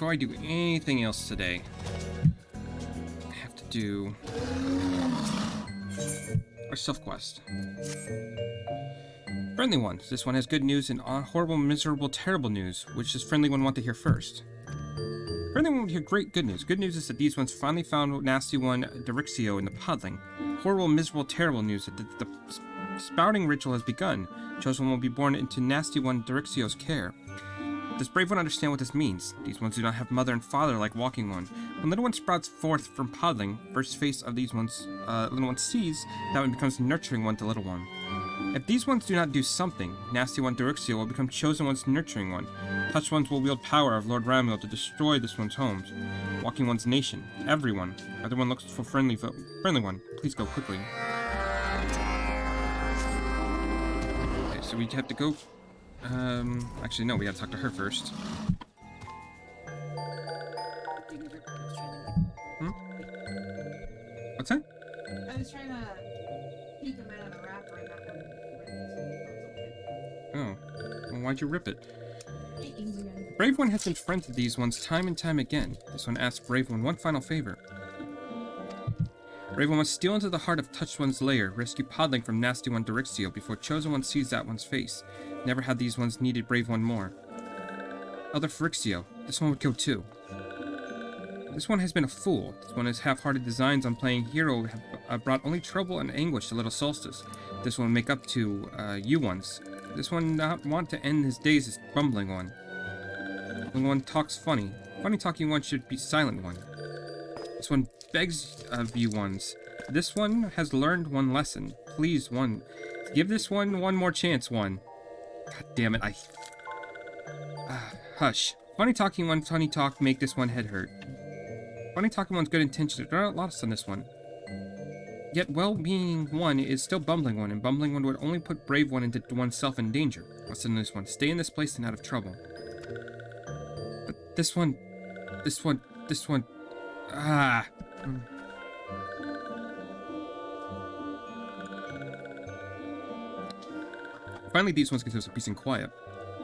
before I do anything else today, I have to do our self-quest. Friendly ones. This one has good news and horrible, miserable, terrible news. Which does friendly one want to hear first? Friendly one would hear great good news. Good news is that these ones finally found nasty one Dirixio in the podling. Horrible, miserable, terrible news that the spouting ritual has begun. Chosen one will be born into nasty one Dirixio's care. Does brave one understand what this means? These ones do not have mother and father like walking one. When little one sprouts forth from podling, first face of these ones, little one sees, that one becomes nurturing one to little one. If these ones do not do something, nasty one Dirixio will become chosen one's nurturing one. Touch ones will wield power of Lord Ramiel to destroy this one's homes. Walking one's nation. Everyone. Everyone looks for friendly one. Please go quickly. Okay, so we have to go. Actually no, we gotta talk to her first. What's that? I was trying to peek him out of the wrapper and that one. Oh. Well, why'd you rip it? Peeking's again. Brave One has been friends with these ones time and time again. This one asks Brave one final favor. Brave One must steal into the heart of Touched One's lair, rescue Podling from Nasty One Dirixio before Chosen One sees that one's face. Never had these ones needed Brave One more. Elder Phrixio. This one would go too. This one has been a fool. This one has half-hearted designs on playing hero have brought only trouble and anguish to Little Solstice. This one will make up to you ones. This one not want to end his days as bumbling one. Bumbling one talks funny. Funny talking one should be silent one. This one begs of you ones. This one has learned one lesson. Please, one. Give this one more chance, one. God damn it, hush. Funny talking one, funny talk make this one head hurt. Funny talking one's good intentions are not lost on this one. Yet well-meaning one is still bumbling one, and bumbling one would only put brave one into oneself in danger. What's in this one? Stay in this place and out of trouble. But this one... Finally, these ones get to peace and quiet.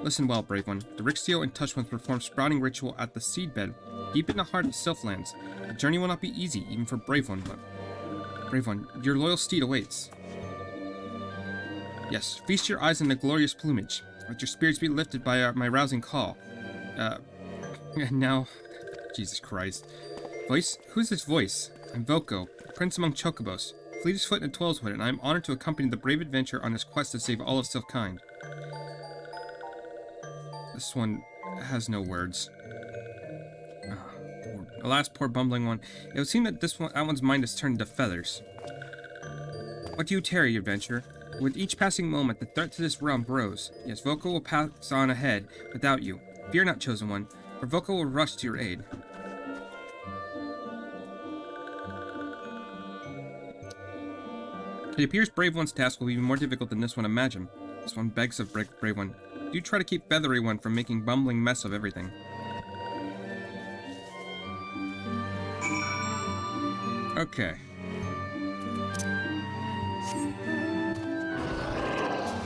Listen well, brave one. Dirixio and Touch Ones perform sprouting ritual at the seedbed, deep in the heart of Sylphlands. The journey will not be easy, even for brave one, but... Brave one, your loyal steed awaits. Yes, feast your eyes on the glorious plumage. Let your spirits be lifted by my rousing call. And now... Jesus Christ. Voice? Who's this voice? I'm Voko, prince among chocobos, fleetest foot in 12's and I am honored to accompany the brave adventurer on his quest to save all of Sylphkind. This one has no words. Alas, poor bumbling one. It would seem that that one's mind has turned into feathers. What do you tarry, adventurer? With each passing moment, the threat to this realm grows. Yes, Voko will pass on ahead without you. Fear not, chosen one, for Voko will rush to your aid. It appears Brave One's task will be even more difficult than this one imagined. This one begs of Brave One. Do try to keep Feathery One from making bumbling mess of everything. Okay.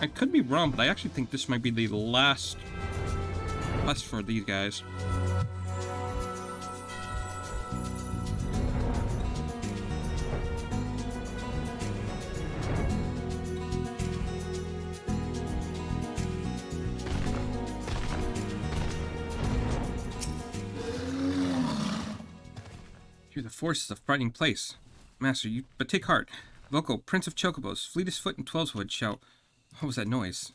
I could be wrong, but I actually think this might be the last quest for these guys. Here the forest is a frightening place. Master, but take heart. Voko, Prince of Chocobos, fleetest foot in 12's wood, shout. What was that noise?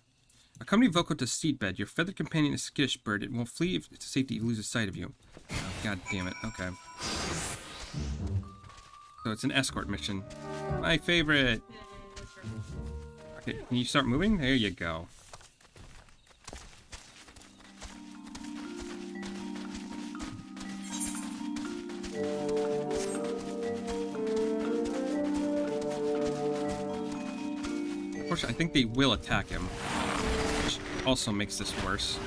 Accompany Voko to seedbed. Your feathered companion is a skittish bird. It won't flee to safety if he loses sight of you. Oh, God damn it. Okay. So it's an escort mission. My favorite. Okay, can you start moving? There you go. I think they will attack him, which also makes this worse.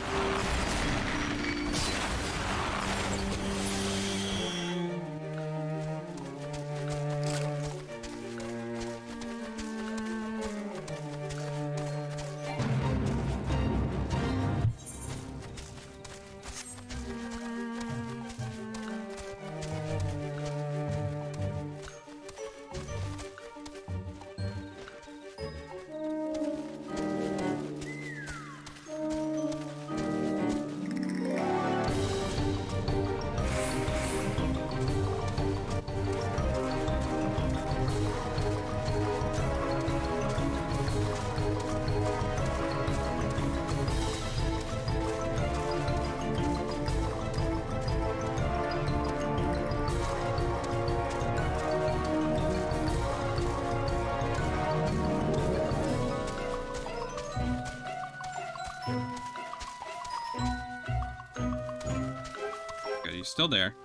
Good, he's still there.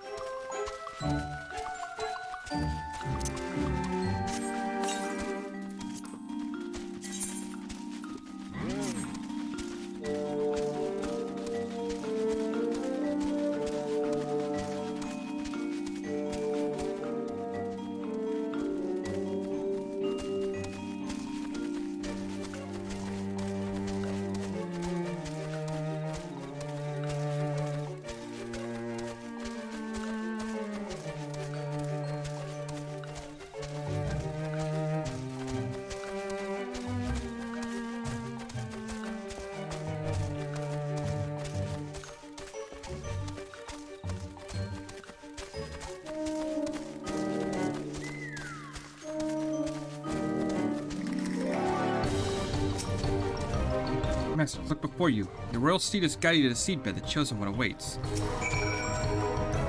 Master, look before you. The royal steed is guided to the seedbed. The chosen one awaits.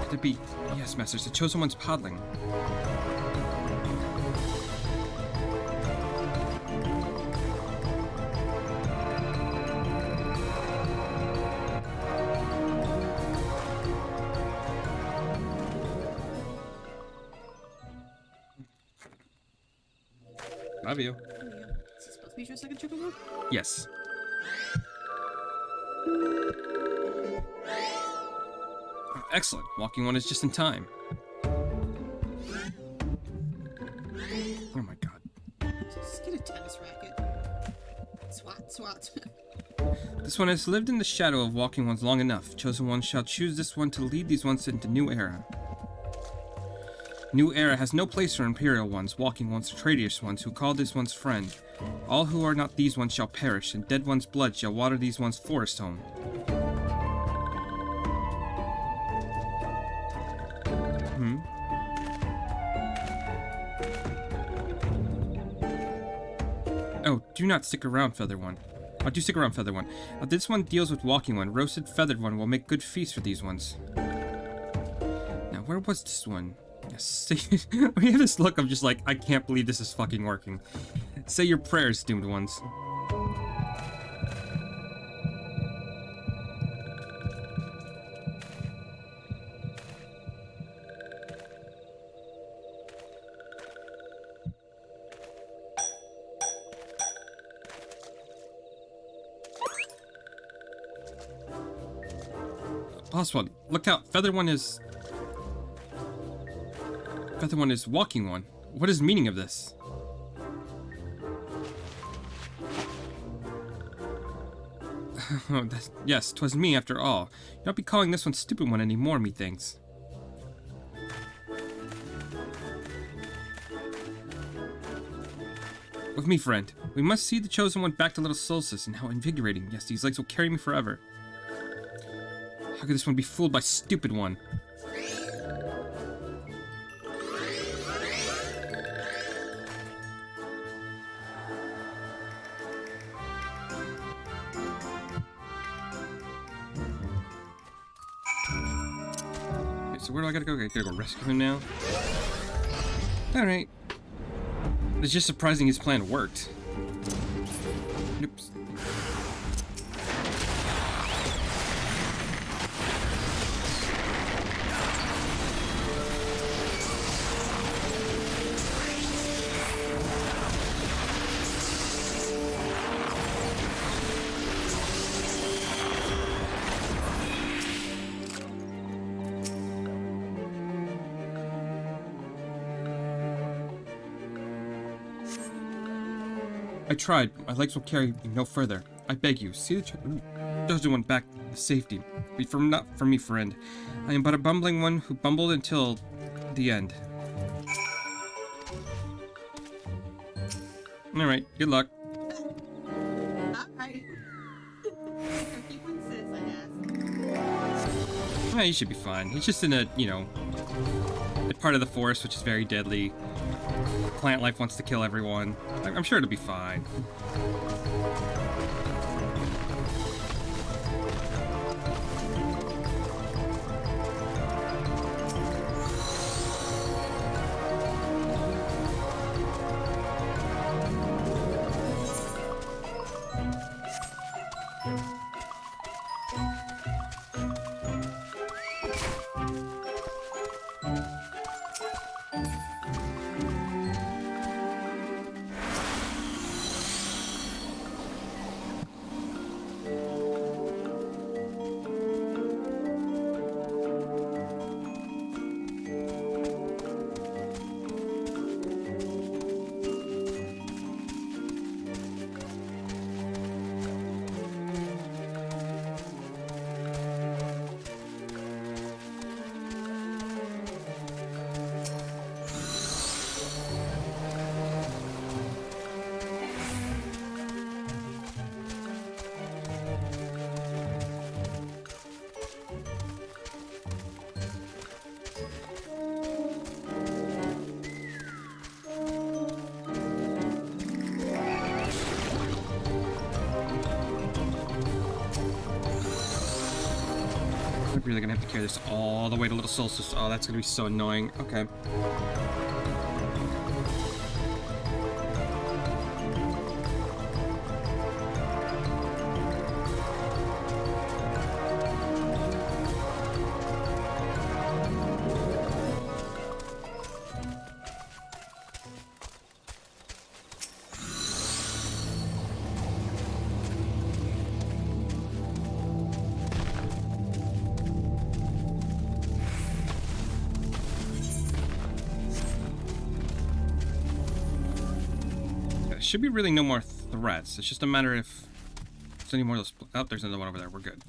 Could it be? Yes, masters. The chosen one's paddling. Love you. Is this supposed to be your second triple one? Yes. Oh, excellent. Walking one is just in time. Oh my god. Just get a tennis racket. Swat, swat. This one has lived in the shadow of walking ones long enough. Chosen one shall choose this one to lead these ones into new era. New era has no place for imperial ones, walking ones, or traitorous ones who call this one's friend. All who are not these ones shall perish, and dead one's blood shall water these one's forest home. Oh, do not stick around, Feather One. Oh, do stick around, Feather One. This one deals with walking one. Roasted Feathered One will make good feast for these ones. Now, where was this one? Yes, see, we have this look of just like, I can't believe this is fucking working. Say your prayers, doomed ones. Oswald, look out, Feather One is walking one. What is the meaning of this? Oh, yes, 'twas me after all. You'll not be calling this one stupid one anymore, methinks. With me, friend. We must see the chosen one back to Little Solstice, and how invigorating. Yes, these legs will carry me forever. How could this one be fooled by stupid one? So where do I gotta go? I gotta go rescue him now? Alright. It's just surprising his plan worked. Oops. I tried, but my legs will carry me no further. I beg you, see the chosen one back to safety. Be from not for me, friend. I am but a bumbling one who bumbled until the end. Alright, good luck. Alright. Keep one says, I ask. Yeah, he should be fine. He's just in a, you know, a part of the forest which is very deadly. Plant life wants to kill everyone. I'm sure it'll be fine. really gonna have to carry this all the way to Little Solstice. Oh, that's gonna be so annoying. Okay. Should be really no more threats. It's just a matter if there's any more of those. Oh, there's another one over there. We're good.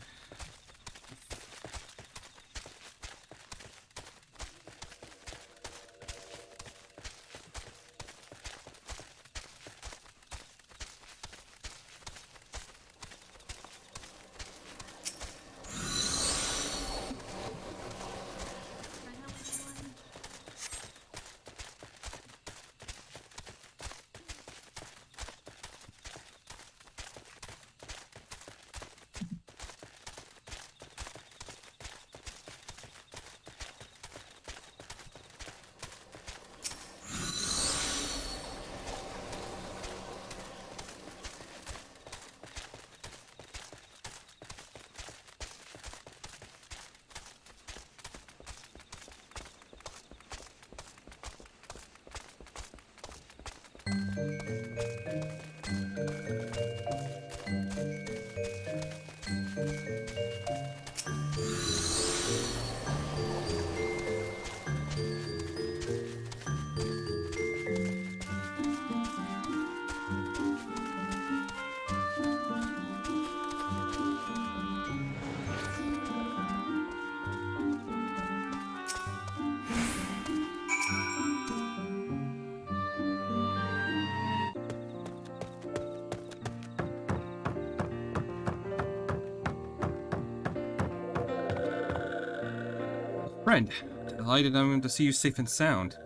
Friend, delighted I'm to see you safe and sound.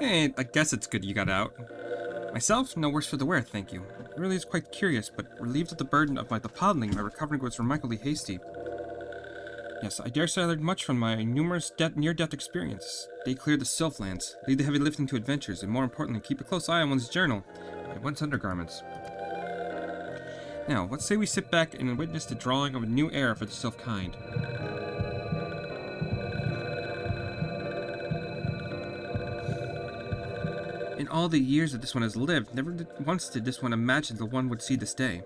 Hey, I guess it's good you got out. Myself, no worse for the wear, thank you. It really is quite curious, but relieved of the burden of my podling, my recovery was remarkably hasty. Yes, I dare say I learned much from my numerous near-death experiences. They clear the Sylphlands, lead the heavy lifting to adventures, and more importantly, keep a close eye on one's journal and one's undergarments. Now, let's say we sit back and witness the drawing of a new era for the Sylph kind. In all the years that this one has lived, never once did this one imagine the one would see this day.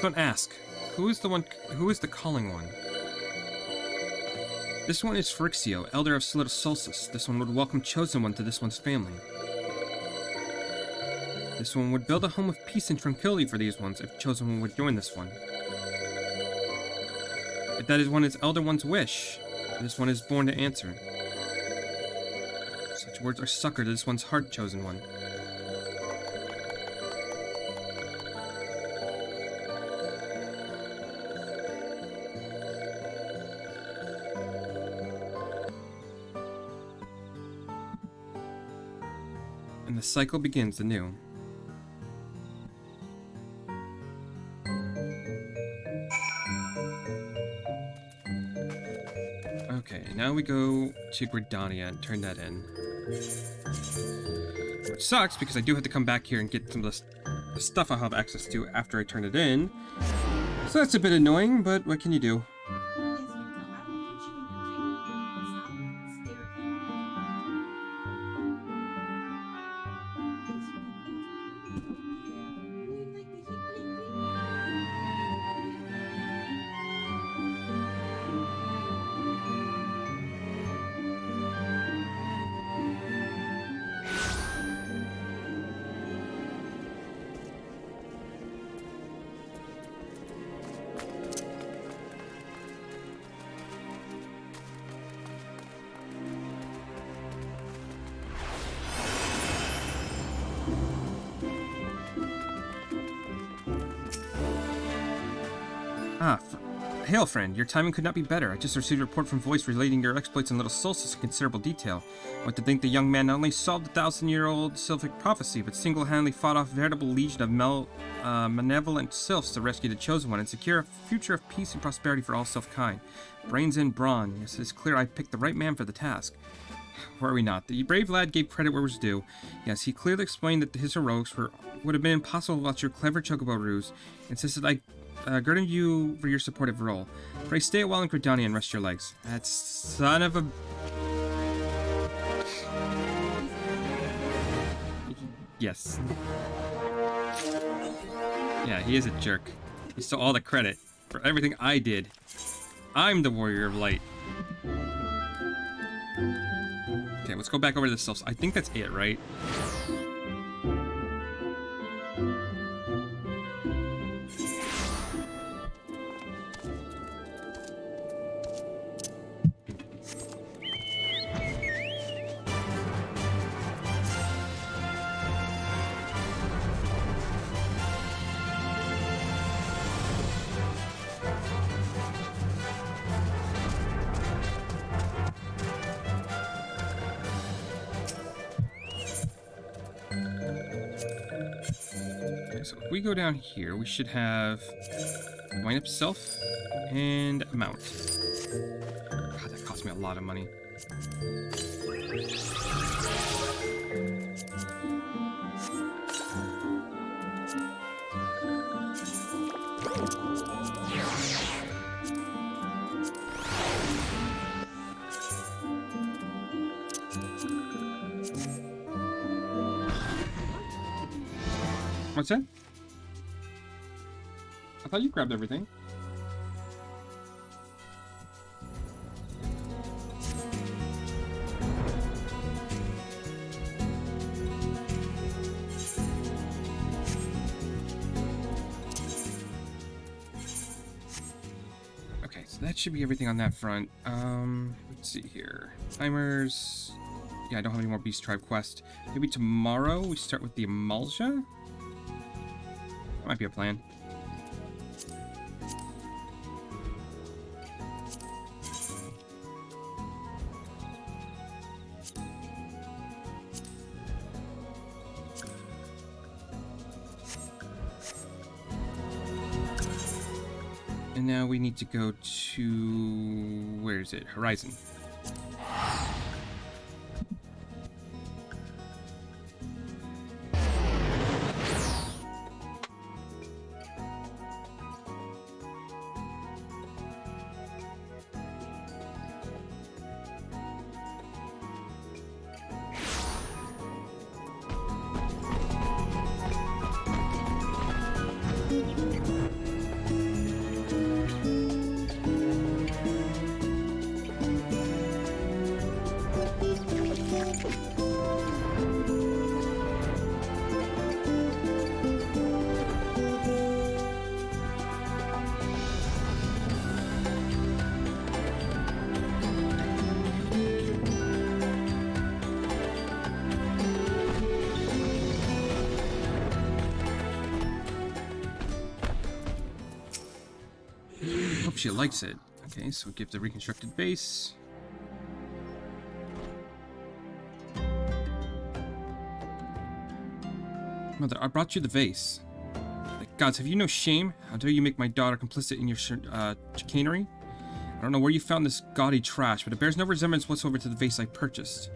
Don't ask, who is the calling one? This one is Phrixio, Elder of Little Solstice. This one would welcome Chosen One to this one's family. This one would build a home of peace and tranquility for these ones if Chosen One would join this one. If that is one is Elder One's wish, this one is born to answer. Such words are succor to this one's heart, Chosen One. And the cycle begins anew. Okay, now we go to Gridania and turn that in. Which sucks, because I do have to come back here and get some of the stuff I'll have access to after I turn it in. So that's a bit annoying, but what can you do? Hail, friend. Your timing could not be better. I just received a report from Voice relating your exploits in Little Solstice in considerable detail. What to think the young man not only solved the 1,000-year-old sylphic prophecy, but single-handedly fought off a veritable legion of malevolent sylphs to rescue the Chosen One and secure a future of peace and prosperity for all sylph-kind. Brains and brawn. Yes, it is clear I picked the right man for the task. Were we not? The brave lad gave credit where was due. Yes, he clearly explained that his heroics would have been impossible without your clever chocobo ruse. Insisted I girded you for your supportive role. Pray stay a while in Gridania and rest your legs. That son of a... Yes. Yeah, he is a jerk. He stole all the credit for everything I did. I'm the warrior of light. Okay, let's go back over to the sylphs. I think that's it, right? So if we go down here, we should have wind up self and mount. God, that cost me a lot of money. What's that? I thought you grabbed everything. Okay, so that should be everything on that front. Let's see here. Timers. Yeah, I don't have any more Beast Tribe quest. Maybe tomorrow we start with the Amalja? That might be a plan. And now we need to go to... where is it? Horizon. Hope she likes it. Okay, so give the reconstructed base. Mother, I brought you the vase. Like, gods, have you no shame? How dare you make my daughter complicit in your chicanery? I don't know where you found this gaudy trash, but it bears no resemblance whatsoever to the vase I purchased.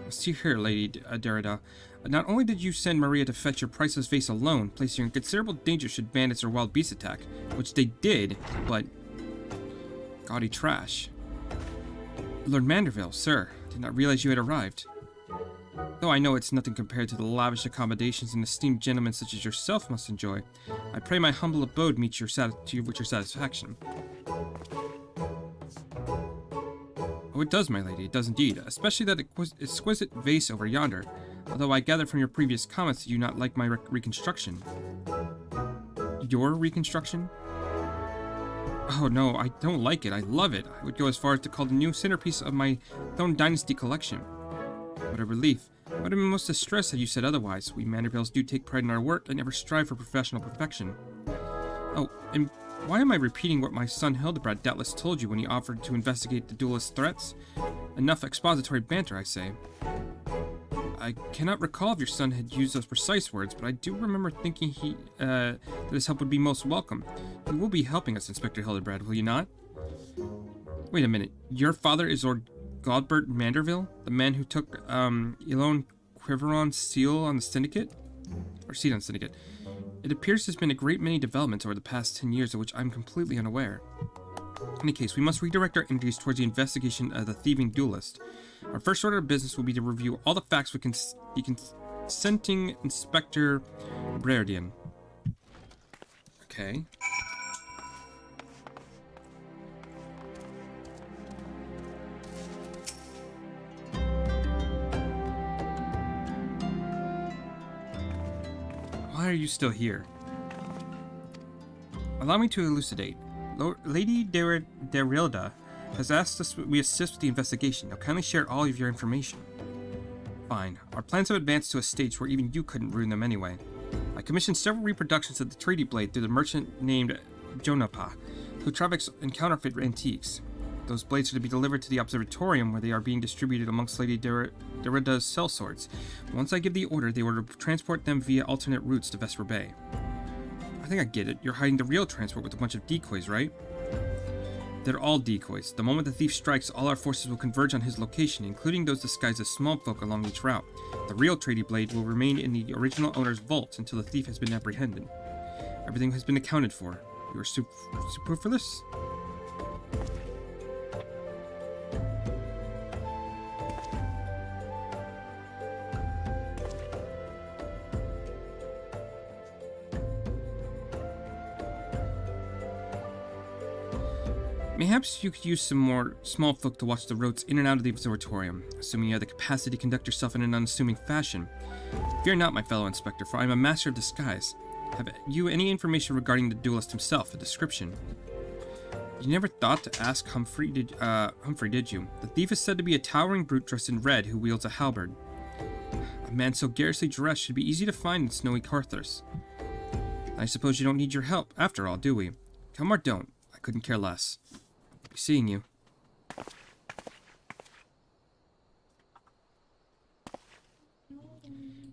See here, Lady Derrida. Not only did you send Maria to fetch your priceless vase alone, placing her in considerable danger should bandits or wild beasts attack, which they did, but... gaudy trash. Lord Manderville, sir, did not realize you had arrived. Though I know it's nothing compared to the lavish accommodations an esteemed gentleman such as yourself must enjoy, I pray my humble abode meets your satisfaction. Oh, it does, my lady, it does indeed, especially that exquisite vase over yonder, although I gather from your previous comments that you not like my reconstruction. Your reconstruction? Oh no, I don't like it, I love it. I would go as far as to call the new centerpiece of my Throne Dynasty collection. What a relief. I would have been most distressed had you said otherwise. We Mandervilles do take pride in our work and never strive for professional perfection. Oh, and Why am I repeating what my son Hildebrand doubtless told you when he offered to investigate the duelist's threats? Enough expository banter, I say. I cannot recall if your son had used those precise words, but I do remember thinking that his help would be most welcome. You will be helping us, Inspector Hildebrand, will you not? Wait a minute. Your father is Lord Godbert Manderville? The man who took, Elone Quiveron's seal on the Syndicate? Or seat on the Syndicate. It appears there's been a great many developments over the past 10 years of which I'm completely unaware. In any case, we must redirect our energies towards the investigation of the thieving duelist. Our first order of business will be to review all the facts with the consenting Inspector Breardian. Okay. Why are you still here? Allow me to elucidate. Lady Derilda has asked us we assist with the investigation. Now kindly share all of your information. Fine. Our plans have advanced to a stage where even you couldn't ruin them anyway. I commissioned several reproductions of the Treaty Blade through the merchant named Jonapa, who traffics in counterfeit antiques. Those blades are to be delivered to the observatorium where they are being distributed amongst Lady Derilda's sellswords. Once I give the order, they will transport them via alternate routes to Vesper Bay. I think I get it. You're hiding the real transport with a bunch of decoys, right? They're all decoys. The moment the thief strikes, all our forces will converge on his location, including those disguised as small folk along each route. The real Treaty Blade will remain in the original owner's vault until the thief has been apprehended. Everything has been accounted for. You are superfluous? Perhaps you could use some more small folk to watch the roads in and out of the observatorium, assuming you have the capacity to conduct yourself in an unassuming fashion. Fear not, my fellow inspector, for I am a master of disguise. Have you any information regarding the duelist himself, a description? You never thought to ask Humphrey, did you? The thief is said to be a towering brute dressed in red who wields a halberd. A man so garishly dressed should be easy to find in snowy Carthus. I suppose you don't need your help, after all, do we? Come or don't, I couldn't care less. Be seeing you.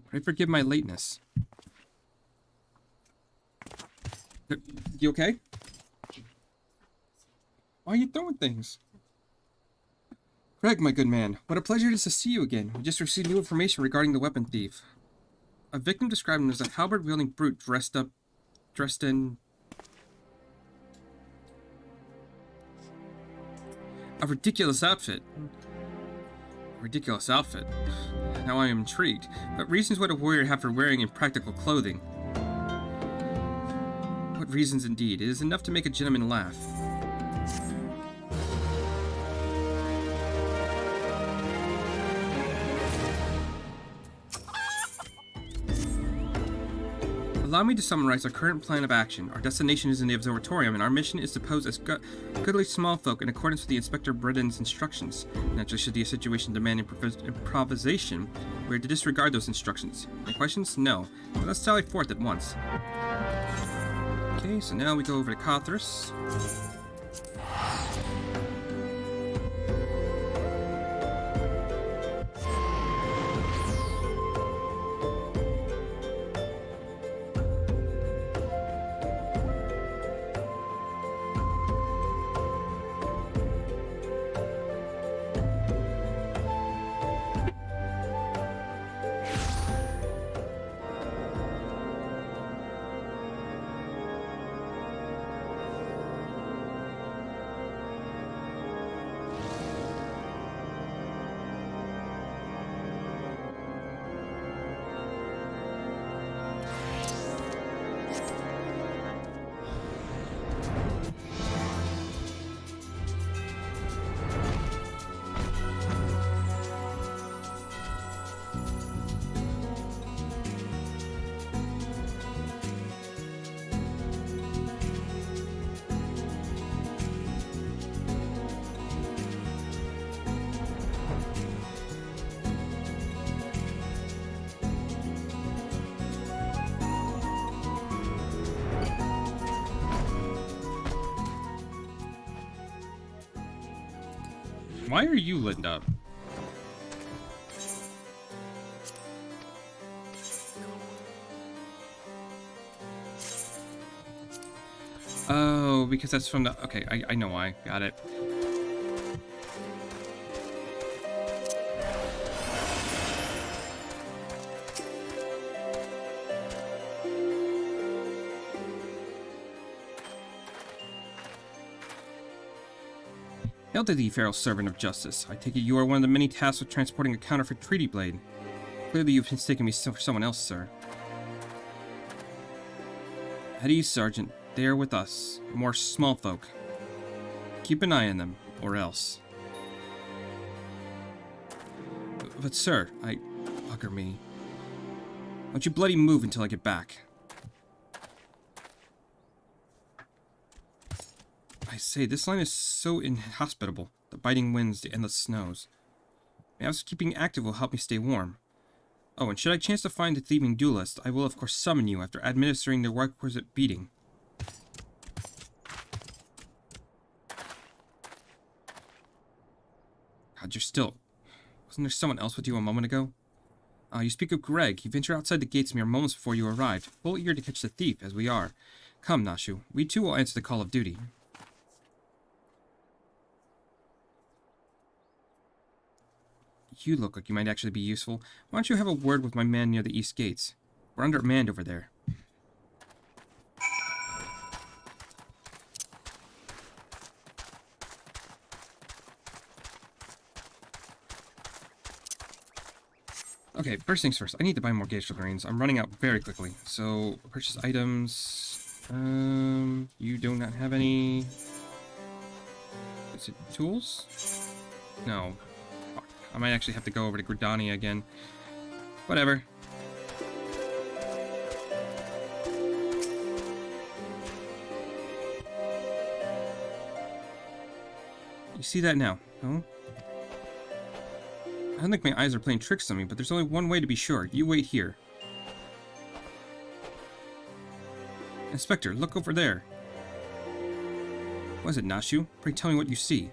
Pray forgive my lateness. You okay? Why are you throwing things? Craig, my good man, what a pleasure it is to see you again. We just received new information regarding the weapon thief. A victim described him as a halberd-wielding brute dressed in... a ridiculous outfit. A ridiculous outfit. Now I am intrigued. What reasons would a warrior have for wearing impractical clothing? What reasons indeed? It is enough to make a gentleman laugh. Allow me to summarize our current plan of action. Our destination is in the observatorium, and our mission is to pose as goodly small folk in accordance with the Inspector Breden's instructions. Naturally, should the situation demand improvisation, we are to disregard those instructions. Any questions? No. Well, let's sally forth at once. Okay, so now we go over to Carthus. Why are you lit up? Oh, because that's from the... Okay, I know why. Got it. Hail to thee, feral servant of justice. I take it you are one of the many tasks of transporting a counterfeit treaty blade. Clearly you've mistaken me for someone else, sir. At ease, Sergeant. They are with us. More small folk. Keep an eye on them, or else. But sir, Bugger me. Don't you bloody move until I get back. I say, this line is so inhospitable. The biting winds, the endless snows. Perhaps keeping active will help me stay warm. Oh, and should I chance to find the thieving duelist, I will of course summon you after administering the requisite beating. God, you're still... Wasn't there someone else with you a moment ago? You speak of Greg. He ventured outside the gates mere moments before you arrived, full eager to catch the thief, as we are. Come, Nashu. We too will answer the call of duty. You look like you might actually be useful. Why don't you have a word with my man near the east gates? We're undermanned over there. Okay, first things first. I need to buy more geisha grains. I'm running out very quickly. So, purchase items. You do not have any... Is it tools? No. Fuck. I might actually have to go over to Gridania again. Whatever. You see that now, no? I don't think my eyes are playing tricks on me, but there's only one way to be sure. You wait here. Inspector, look over there. What is it, Nashu? Pray tell me what you see.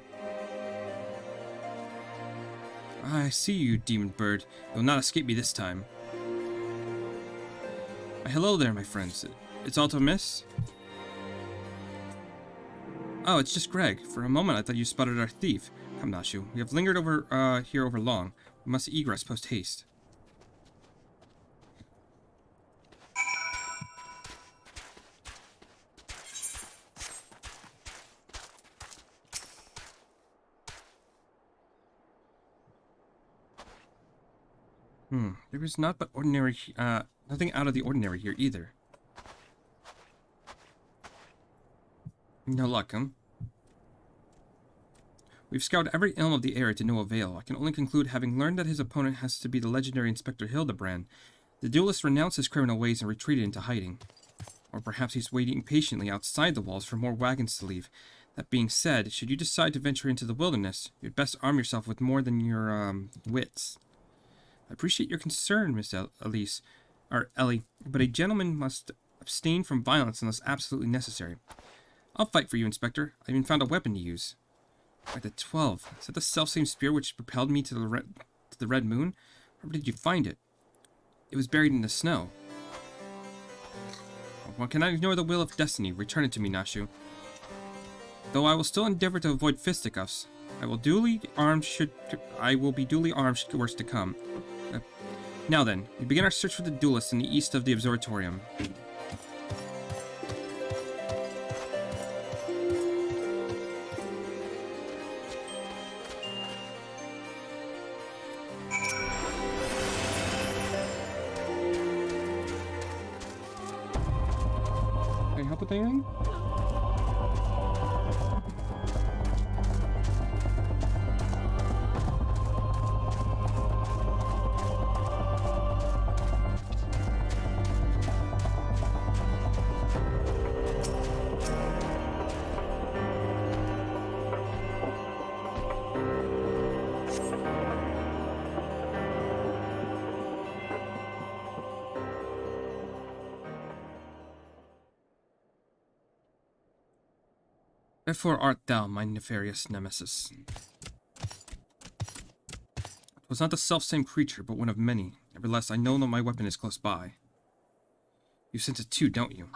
I see you, demon bird. You'll not escape me this time. Hello there, my friends. It's all to miss? Oh, it's just Greg. For a moment I thought you spotted our thief. Come, Nashu. We have lingered over here over long. We must egress post haste. There is not but ordinary, nothing out of the ordinary here either. No luck, huh? We've scoured every elm of the area to no avail. I can only conclude, having learned that his opponent has to be the legendary Inspector Hildebrand, the duelist renounced his criminal ways and retreated into hiding. Or perhaps he's waiting patiently outside the walls for more wagons to leave. That being said, should you decide to venture into the wilderness, you'd best arm yourself with more than your, wits. I appreciate your concern, Miss Ellie, but a gentleman must abstain from violence unless absolutely necessary. I'll fight for you, Inspector. I even found a weapon to use. By the 12. Is that the selfsame spear which propelled me to the Red Moon? Where did you find it? It was buried in the snow. One cannot ignore the will of destiny. Return it to me, Nashu. Though I will still endeavor to avoid fisticuffs, I will be duly armed should worse to come. Now then, we begin our search for the duelist in the east of the observatorium. Can I help with anything? Wherefore art thou, my nefarious nemesis? was not the self-same creature, but one of many. Nevertheless, I know that my weapon is close by. You sense it too, don't you?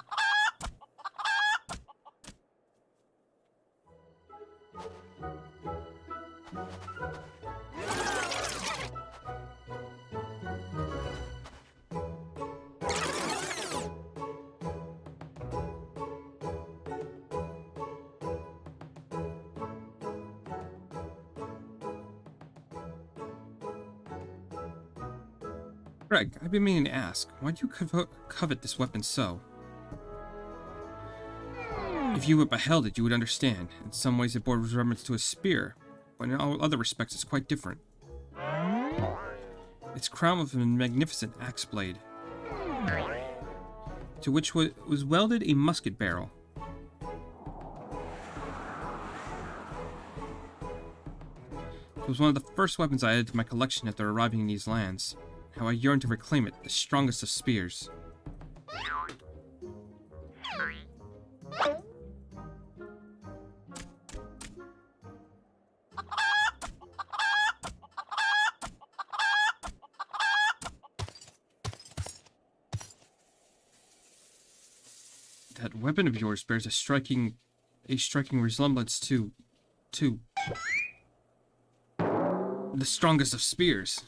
Greg, I've been meaning to ask, why do you covet this weapon so? If you had beheld it, you would understand. In some ways it bore resemblance to a spear, but in all other respects it's quite different. Its crown of a magnificent axe blade, to which was welded a musket barrel. It was one of the first weapons I added to my collection after arriving in these lands. How I yearned to reclaim it, the strongest of spears. That weapon of yours bears a striking resemblance to the strongest of spears.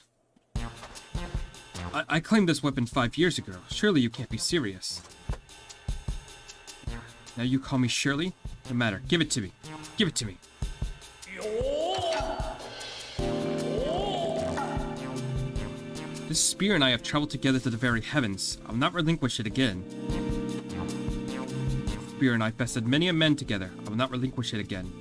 I claimed this weapon 5 years ago. Surely you can't be serious. Now you call me Shirley? No matter. Give it to me. Give it to me. This spear and I have traveled together to the very heavens. I will not relinquish it again. This spear and I bested many a men together. I will not relinquish it again.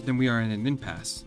Then we are in an impasse.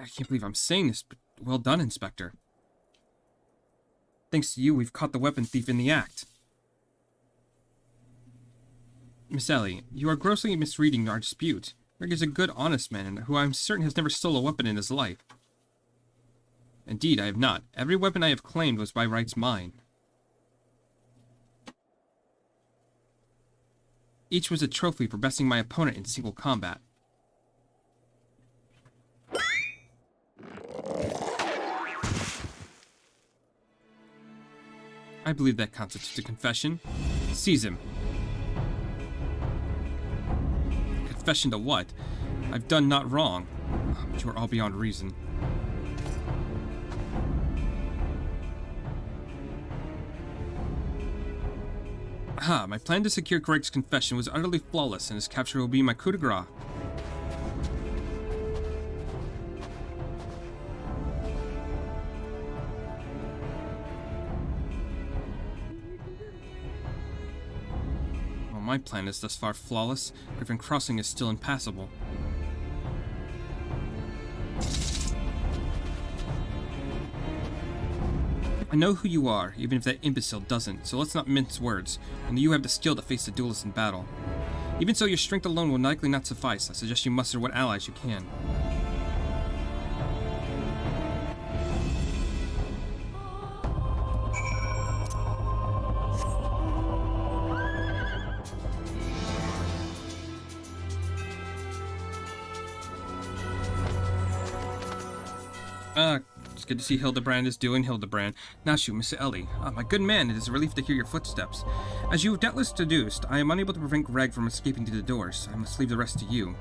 I can't believe I'm saying this, but well done, Inspector. Thanks to you, we've caught the weapon thief in the act. Miss Ellie, you are grossly misreading our dispute. Greg is a good, honest man, who I'm certain has never stolen a weapon in his life. Indeed, I have not. Every weapon I have claimed was by rights mine. Each was a trophy for besting my opponent in single combat. I believe that constitutes a confession. Seize him. Confession to what? I've done not wrong. But you are all beyond reason. Aha, my plan to secure Greg's confession was utterly flawless, and his capture will be my coup de grace. My plan is thus far flawless. Griffin Crossing is still impassable. I know who you are, even if that imbecile doesn't, so let's not mince words. Only you have the skill to face the duelist in battle. Even so, your strength alone will likely not suffice. I suggest you muster what allies you can. It's good to see Hildebrand is doing Hildebrand. Now shoot, Miss Ellie. My good man, it is a relief to hear your footsteps. As you have doubtless deduced, I am unable to prevent Greg from escaping through the doors. I must leave the rest to you.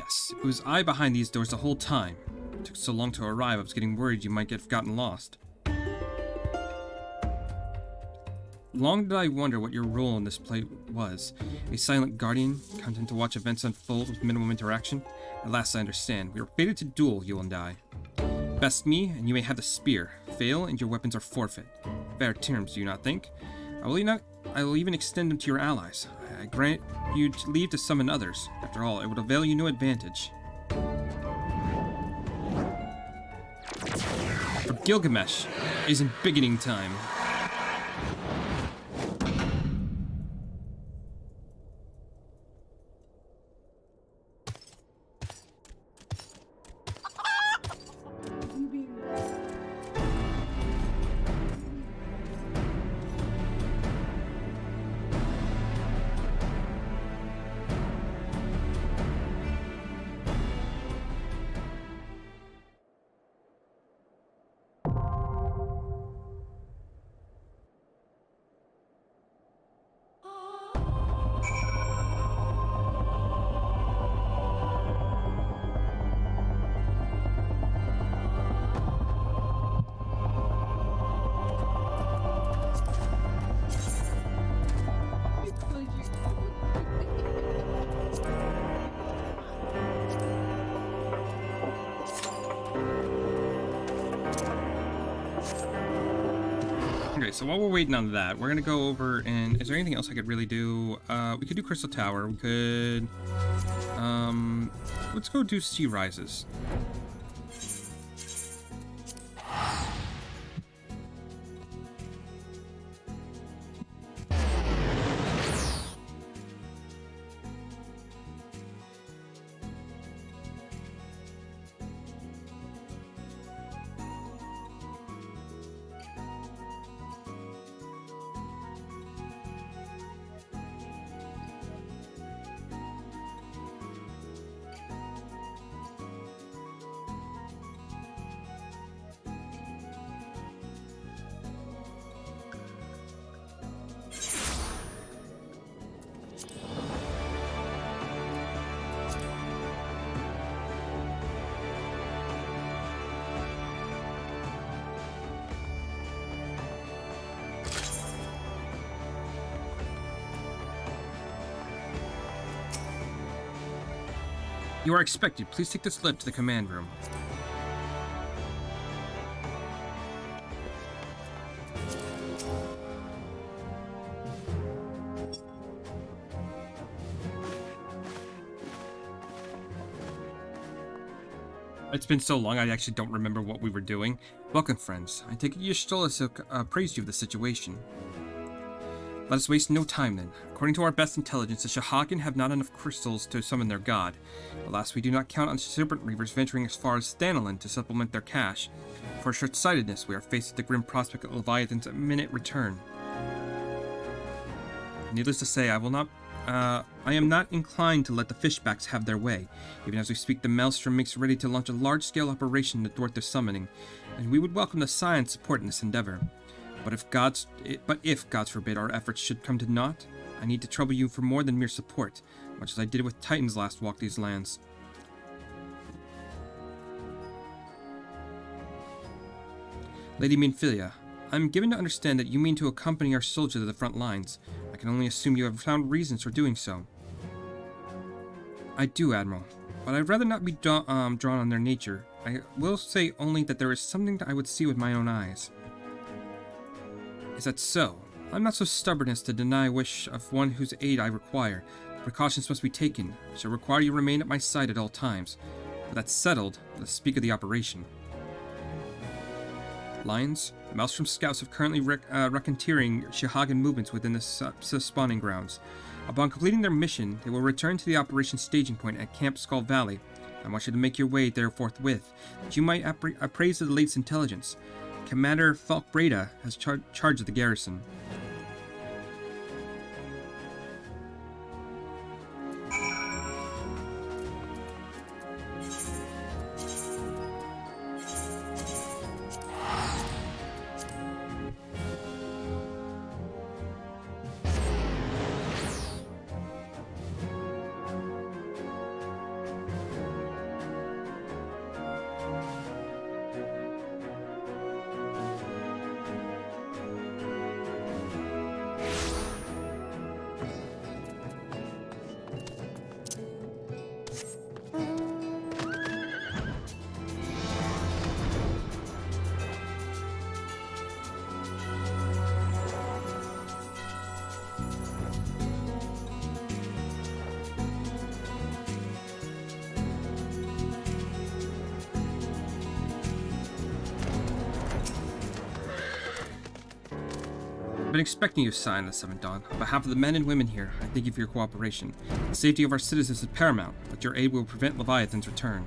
Yes, it was I behind these doors the whole time. It took so long to arrive, I was getting worried you might have gotten lost. Long did I wonder what your role in this play was. A silent guardian, content to watch events unfold with minimum interaction? At last I understand. We were fated to duel, you and I. Best me, and you may have the spear. Fail, and your weapons are forfeit. Fair terms, do you not think? I will even extend them to your allies. I grant you leave to summon others. After all, it would avail you no advantage. For Gilgamesh, it isn't beginning time. Okay, so while we're waiting on that, we're gonna go over and... Is there anything else I could really do? We could do Crystal Tower. We could... Let's go do Sea Rises. You are expected. Please take this lift to the command room. It's been so long, I actually don't remember what we were doing. Welcome, friends. I take it Y'shtola appraised you of the situation. Let us waste no time, then. According to our best intelligence, the Shahagin have not enough crystals to summon their god. Alas, we do not count on Serpent Reavers venturing as far as Thanalan to supplement their cache. For short-sightedness, we are faced with the grim prospect of Leviathan's imminent return. Needless to say, I am not inclined to let the Fishbacks have their way. Even as we speak, the Maelstrom makes ready to launch a large-scale operation to thwart their summoning, and we would welcome the Scion's support in this endeavor. But if God's forbid, our efforts should come to naught, I need to trouble you for more than mere support, much as I did with Titan's last walk these lands. Lady Minfilia, I am given to understand that you mean to accompany our soldiers to the front lines. I can only assume you have found reasons for doing so. I do, Admiral, but I'd rather not be drawn on their nature. I will say only that there is something that I would see with my own eyes. Is that so? I'm not so stubborn as to deny wish of one whose aid I require. Precautions must be taken. I shall require you remain at my side at all times. But that's settled. Let's speak of the operation. Lions, Maelstrom scouts have currently racketeering Shahagin movements within the spawning grounds. Upon completing their mission, they will return to the operation staging point at Camp Skull Valley. I want you to make your way there forthwith, that you might appraise of the latest intelligence. Commander Falk Breda has charge of the garrison. been expecting you, Scion of the Seventh Dawn. On behalf of the men and women here, I thank you for your cooperation. The safety of our citizens is paramount, but your aid will prevent Leviathan's return.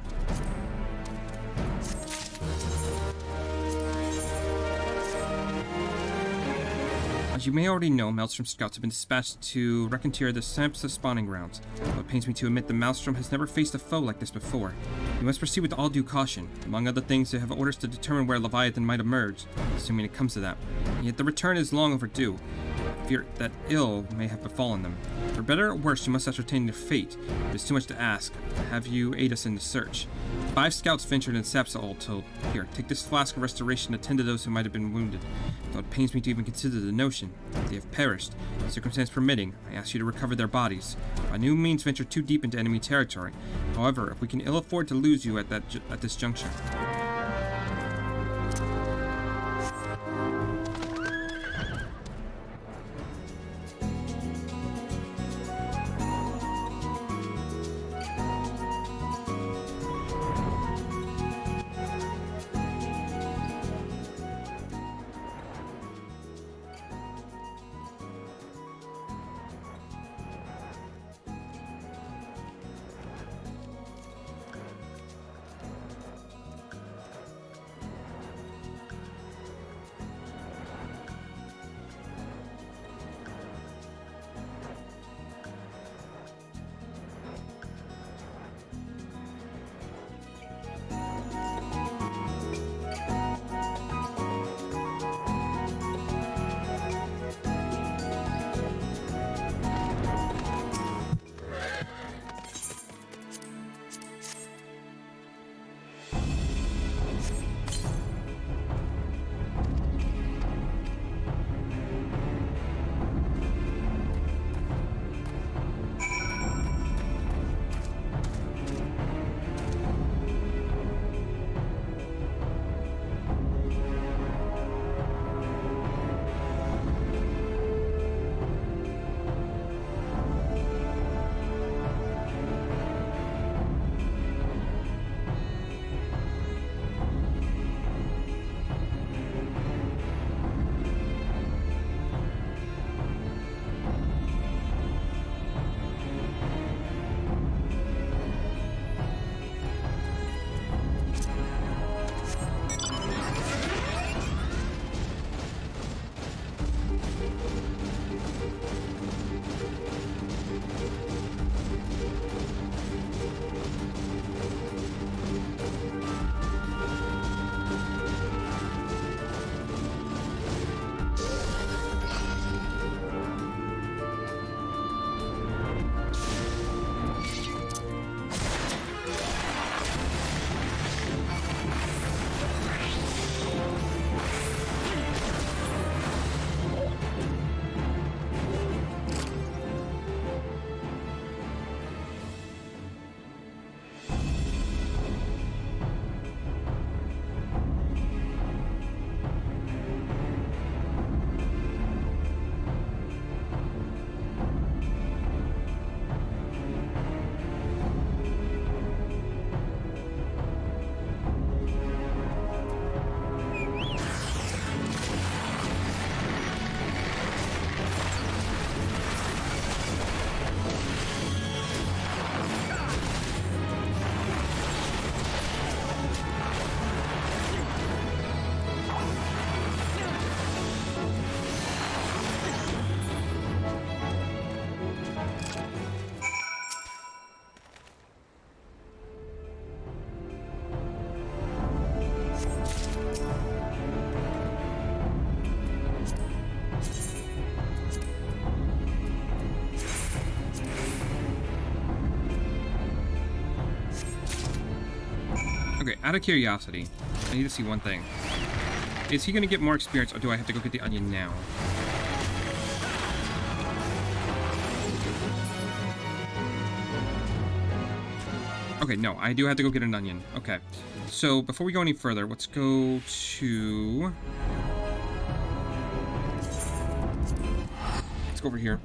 As you may already know, Maelstrom scouts have been dispatched to reconnoiter the Samsa spawning grounds. Though it pains me to admit that Maelstrom has never faced a foe like this before. You must proceed with all due caution. Among other things, they have orders to determine where Leviathan might emerge, assuming it comes to that. And yet the return is long overdue. I fear that ill may have befallen them. For better or worse, you must ascertain their fate. It is too much to ask. Have you aid us in the search? 5 scouts ventured in Sapsa all told. Here, take this flask of restoration to tend to those who might have been wounded. Though it pains me to even consider the notion. They have perished. Circumstance permitting, I ask you to recover their bodies. By no means venture too deep into enemy territory. However, if we can ill afford to lose you at this juncture. Okay, out of curiosity, I need to see one thing. Is he going to get more experience, or do I have to go get the onion now? Okay, no, I do have to go get an onion. Okay, so before we go any further, let's go to... Let's go over here.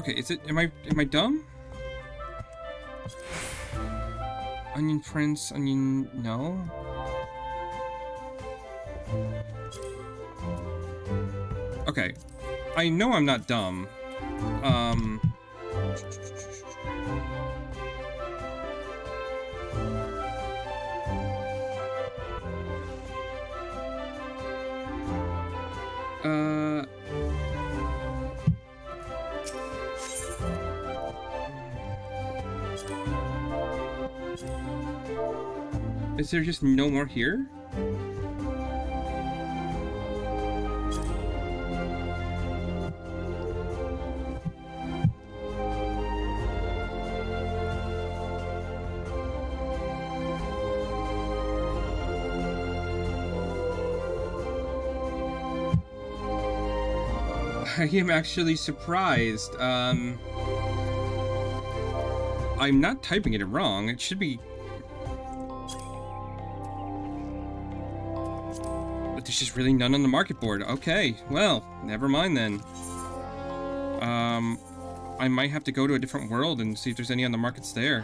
Okay, is it? Am I dumb? Onion Prince, onion. No. Okay, I know I'm not dumb. Is there just no more here? I am actually surprised. I'm not typing it wrong. It should be... But there's just really none on the market board. Okay, well, never mind then. I might have to go to a different world and see if there's any on the markets there.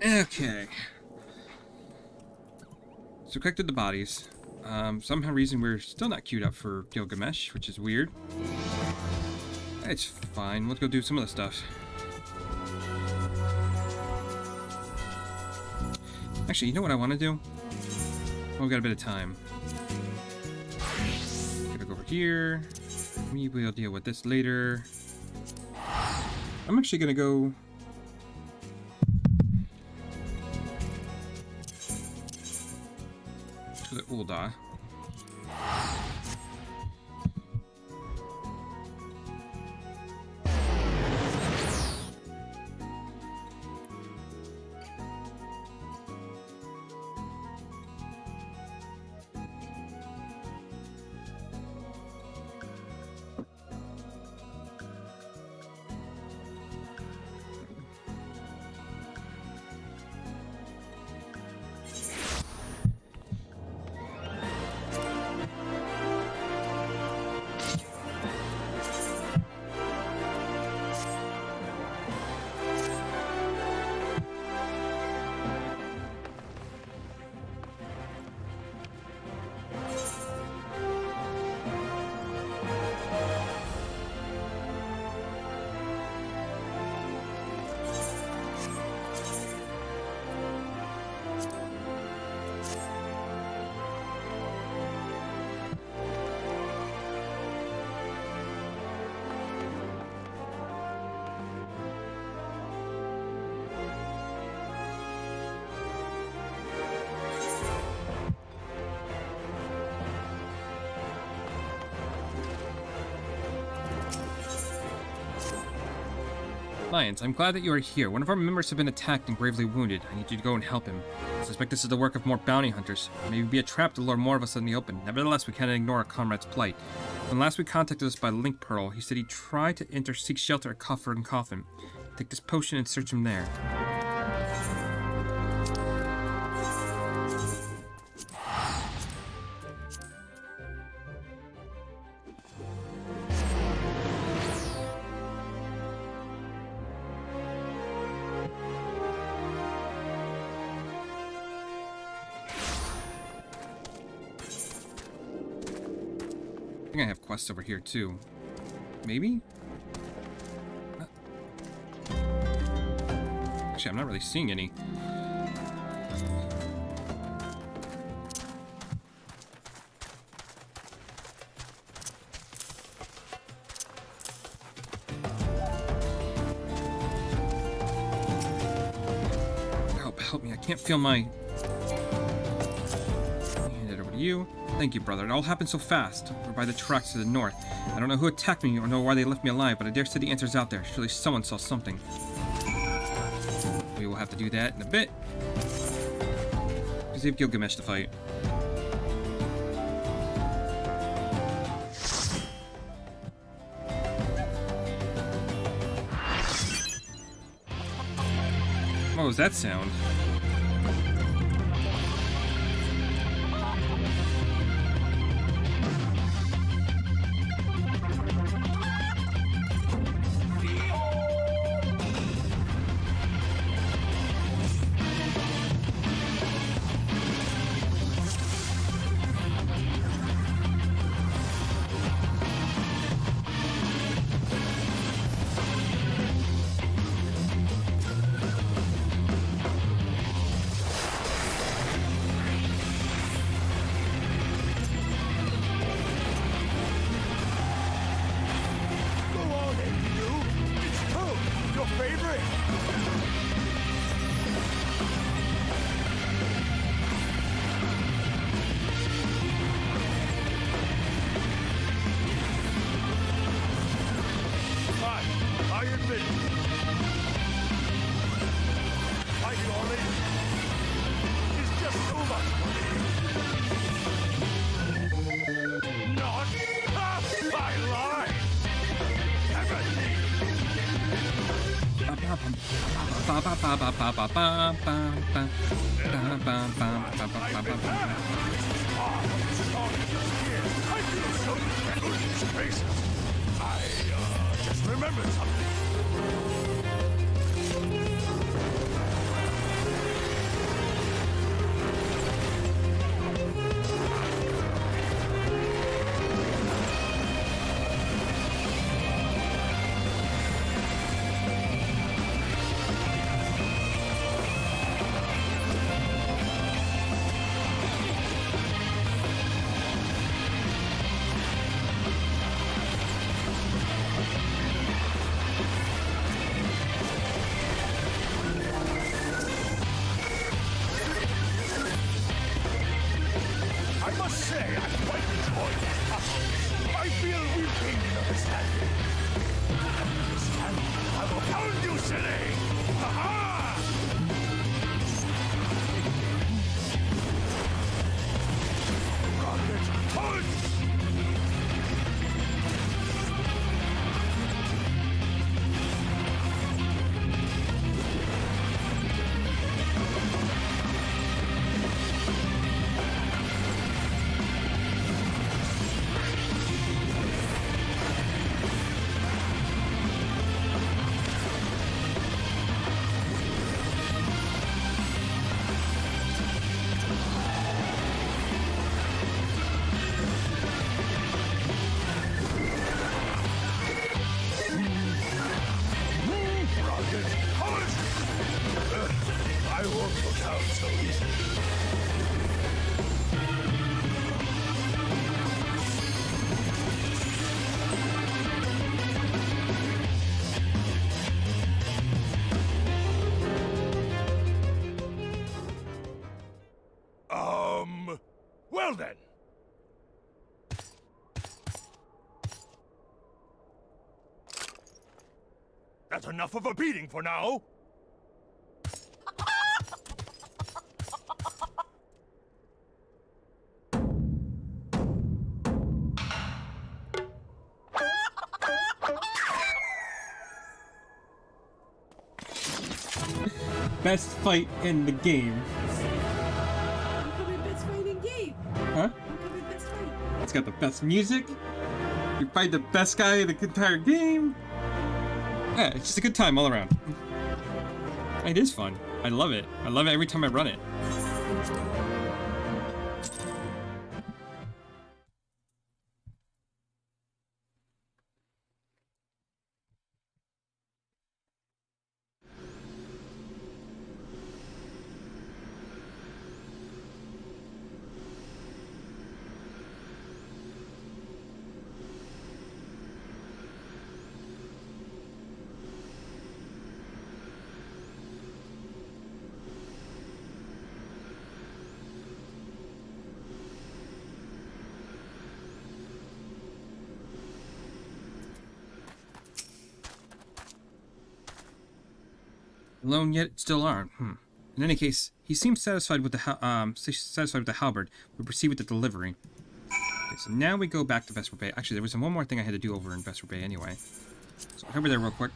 Okay. So collected the bodies. Somehow reason we're still not queued up for Gilgamesh, which is weird. It's fine. Let's go do some other stuff. Actually, you know what I want to do? Oh, we've got a bit of time. Gotta go over here. Maybe we'll deal with this later. I'm actually gonna go... to the Ulda. Lions, I'm glad that you are here. One of our members have been attacked and gravely wounded. I need you to go and help him. I suspect this is the work of more bounty hunters. Maybe be a trap to lure more of us in the open. Nevertheless, we cannot ignore our comrade's plight. When last we contacted us by Link Pearl, he said he tried to seek shelter at Coffer and Coffin. Take this potion and search him there. I think I have quests over here too. Maybe? Actually, I'm not really seeing any. Help me, I can't feel my... Hand it over to you. Thank you, brother. It all happened so fast. We're by the tracks to the north. I don't know who attacked me or know why they left me alive, but I dare say the answer's out there. Surely someone saw something. We will have to do that in a bit. Let's see if Gilgamesh to fight. What was that sound? Just remembered something. say I quite enjoy it. I feel we've gained an understanding. And I will pound you, silly! Ha-ha! Rocket punch! I won't look out so easily. Well then. That's enough of a beating for now. Best fight in the game. Uncovered best fight in game. Huh? Uncovered best fight. It's got the best music. You fight the best guy in the entire game. Yeah, it's just a good time all around. It is fun. I love it. I love it every time I run it. Alone yet still armed. In any case, he seems satisfied with the halberd. We proceed with the delivery. Okay, so now we go back to Vesper Bay. Actually, there was one more thing I had to do over in Vesper Bay anyway. So I'll cover there real quick.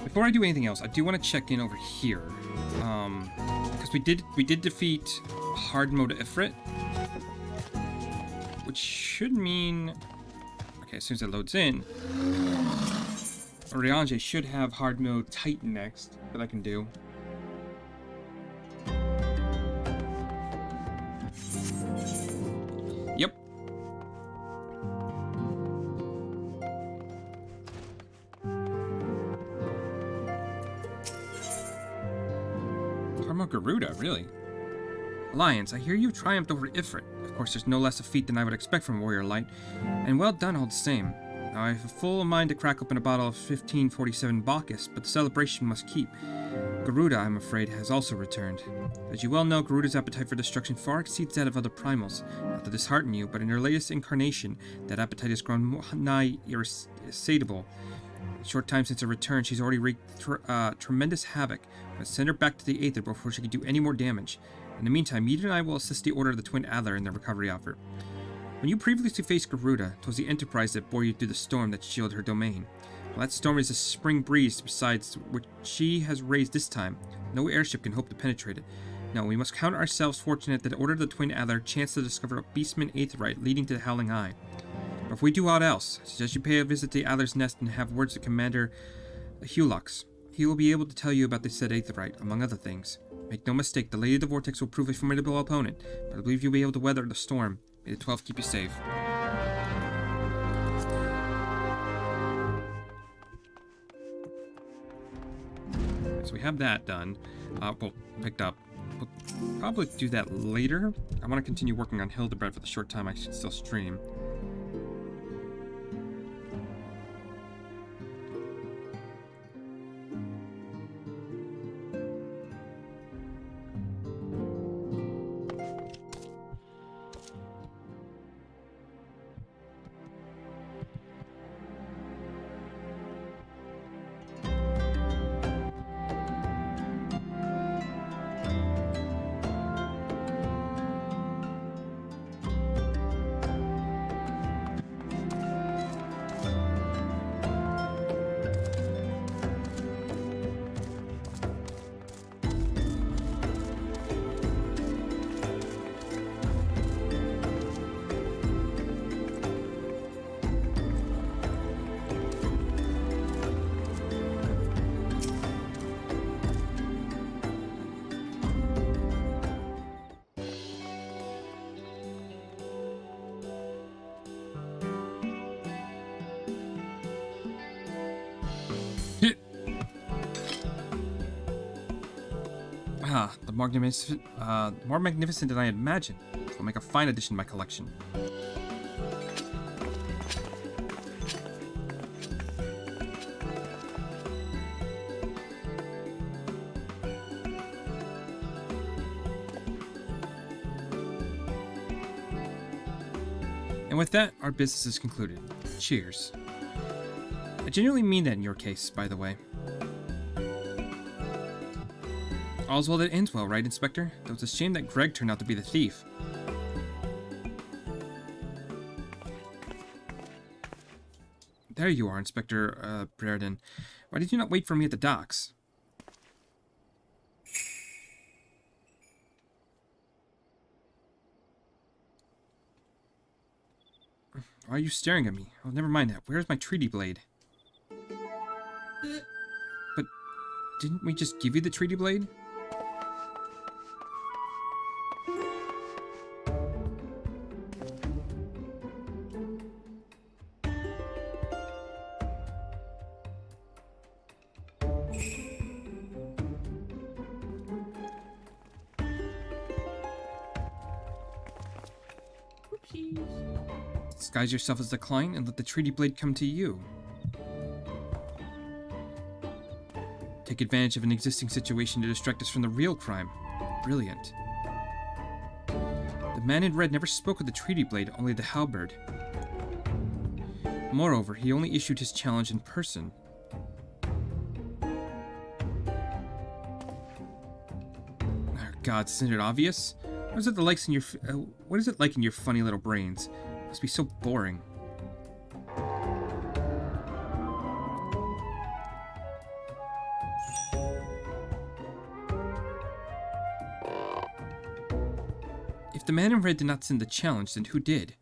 Before I do anything else, I do want to check in over here, because we did defeat hard mode Ifrit, which should mean, okay, as soon as it loads in, Oriange should have hard mode Titan next that I can do. Yep. Garuda, really? Alliance, I hear you triumphed over Ifrit. Of course, there's no less a feat than I would expect from Warrior Light, and well done all the same. Now, I have a full mind to crack open a bottle of 1547 Bacchus, but the celebration must keep. Garuda, I'm afraid, has also returned. As you well know, Garuda's appetite for destruction far exceeds that of other primals. Not to dishearten you, but in her latest incarnation, that appetite has grown nigh insatiable. In the short time since her return, she's already wreaked tremendous havoc. But send her back to the Aether before she can do any more damage. In the meantime, Mead and I will assist the Order of the Twin Adler in their recovery effort. When you previously faced Garuda, it was the Enterprise that bore you through the storm that shielded her domain. Well, that storm is a spring breeze besides which she has raised this time. No airship can hope to penetrate it. No, we must count ourselves fortunate that the Order of the Twin Adler chanced to discover a beastman aetherite leading to the Howling Eye. But if we do aught else, I suggest you pay a visit to the Adler's Nest and have words with Commander Hulux. He will be able to tell you about the said aetherite, among other things. Make no mistake, the Lady of the Vortex will prove a formidable opponent, but I believe you'll be able to weather the storm. May the 12 keep you safe. So we have that done. Well, picked up. We'll probably do that later. I want to continue working on Hildebred for the short time I should still stream. The more magnificent than I had imagined. Will make a fine addition to my collection. And with that, our business is concluded. Cheers. I genuinely mean that in your case, by the way. All's well that ends well, right, Inspector? Though it's a shame that Greg turned out to be the thief. There you are, Inspector, Brereton. Why did you not wait for me at the docks? Why are you staring at me? Oh, never mind that. Where's my treaty blade? But didn't we just give you the treaty blade? Disguise yourself as the client and let the treaty blade come to you. Take advantage of an existing situation to distract us from the real crime. Brilliant. The man in red never spoke of the treaty blade, only the halberd. Moreover, he only issued his challenge in person. Oh, God, isn't it obvious? What is it like in your funny little brains? It must be so boring. If the man in red did not send the challenge, then who did?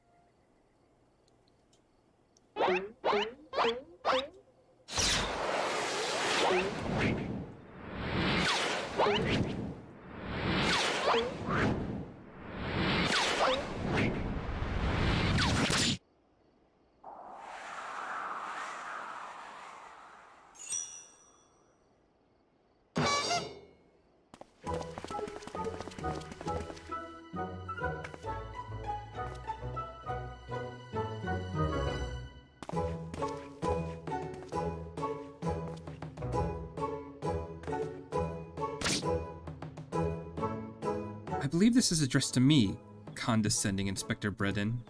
I believe this is addressed to me, condescending Inspector Brereton.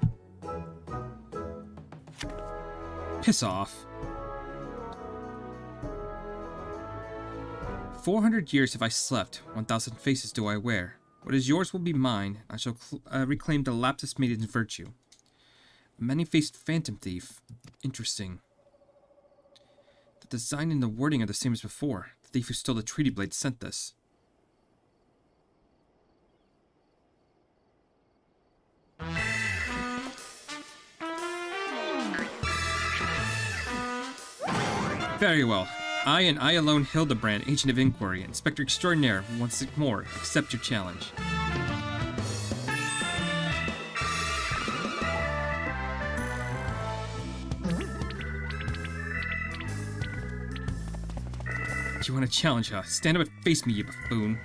Piss off. 400 years have I slept, 1,000 faces do I wear. What is yours will be mine, I shall reclaim the lapis maiden's virtue. A many-faced phantom thief. Interesting. The design and the wording are the same as before. The thief who stole the treaty blade sent this. Very well. I and I alone, Hildebrand, Agent of Inquiry, Inspector Extraordinaire, once more, accept your challenge. You want to challenge, huh? Stand up and face me, you buffoon.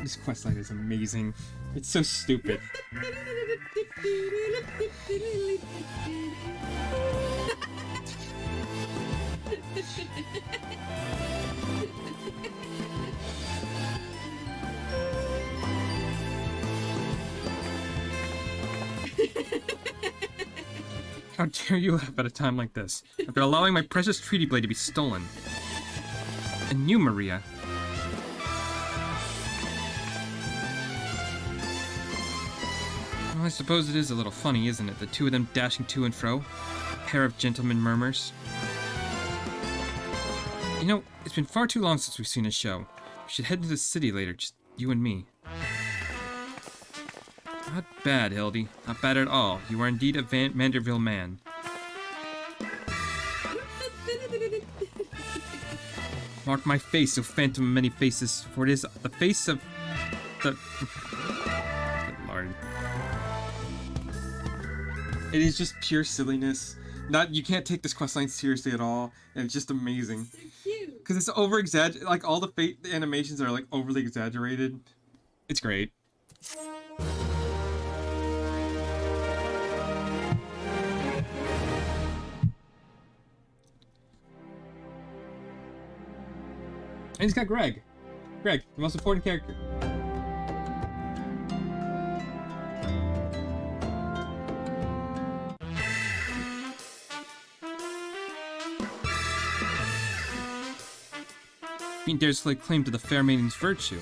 This questline is amazing. It's so stupid. How dare you laugh at a time like this, after allowing my precious treaty blade to be stolen? And you, Maria. Well, I suppose it is a little funny, isn't it? The two of them dashing to and fro. A pair of gentleman murmurs. You know, it's been far too long since we've seen a show. We should head to the city later, just you and me. Not bad, Hildy. Not bad at all. You are indeed a Manderville man. Mark my face, O phantom of many faces, for it is the face of the... Good Lord. It is just pure silliness. You can't take this questline seriously at all, and it's just amazing. So cute. Because it's over-exaggerated, like all the animations are like overly exaggerated. It's great. And he's got Greg. Greg, the most important character. Being dares to lay claim to the fair maiden's virtue.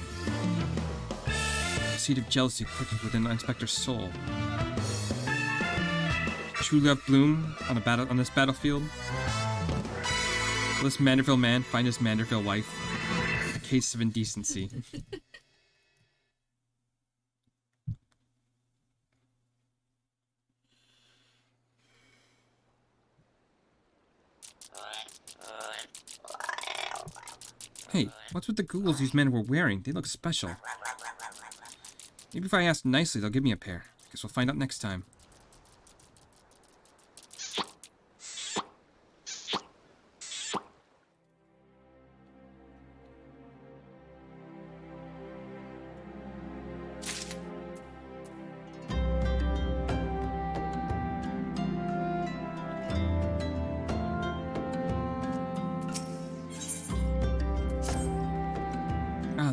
A seed of jealousy quickens within the inspector's soul. True love bloom on this battlefield. Will this Manderville man find his Manderville wife? A case of indecency. Hey, what's with the googles these men were wearing? They look special. Maybe if I ask nicely, they'll give me a pair. Guess we'll find out next time.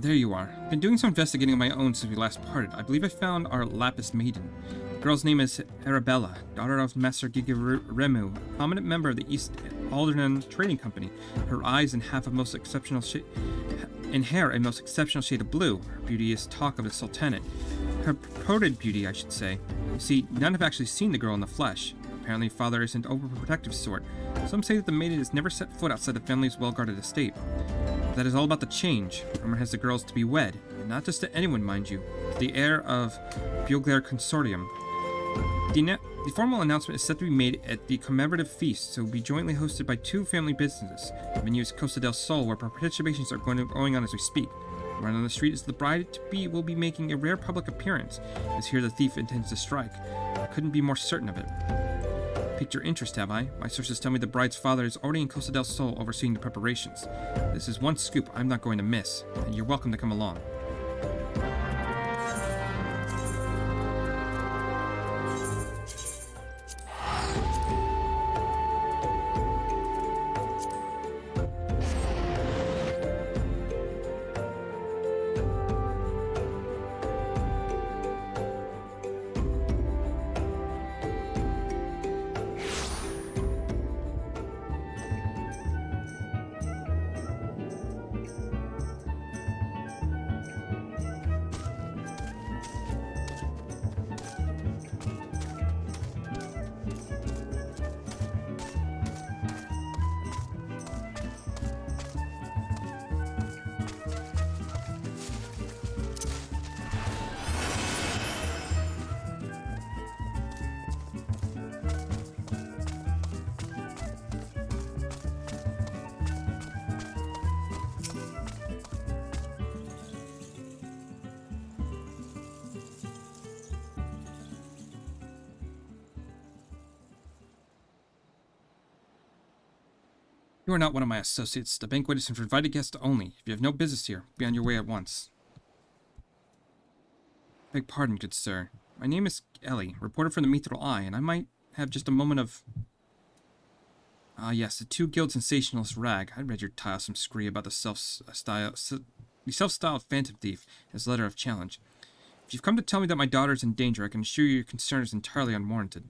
There you are. Been doing some investigating on my own since we last parted. I believe I found our Lapis Maiden. The girl's name is Arabella, daughter of Master Gigaremu, a prominent member of the East Aldernan Trading Company. Her eyes and hair a most exceptional shade of blue. Her beauty is talk of the Sultanate. Her purported beauty, I should say. You see, none have actually seen the girl in the flesh. Apparently, father isn't overprotective sort. Some say that the maiden has never set foot outside the family's well-guarded estate. That is all about the change. Rumor has the girls to be wed, and not just to anyone, mind you, to the heir of Bugler Consortium. The formal announcement is set to be made at the commemorative feast, so will be jointly hosted by two family businesses. The venue is Costa del Sol, where participations are going on as we speak. Right on the street is the bride-to-be will be making a rare public appearance, as here the thief intends to strike. I couldn't be more certain of it. Piqued your interest, have I? My sources tell me the bride's father is already in Costa del Sol overseeing the preparations. This is one scoop I'm not going to miss, and you're welcome to come along. You are not one of my associates. The banquet is for invited guests only. If you have no business here, be on your way at once. Beg pardon, good sir. My name is Ellie, reporter from the Mithril Eye, and I might have just a moment of... Ah, yes, the two guild sensationalist rag. I read your tiresome scree about the self-styled phantom thief in his letter of challenge. If you've come to tell me that my daughter is in danger, I can assure you your concern is entirely unwarranted.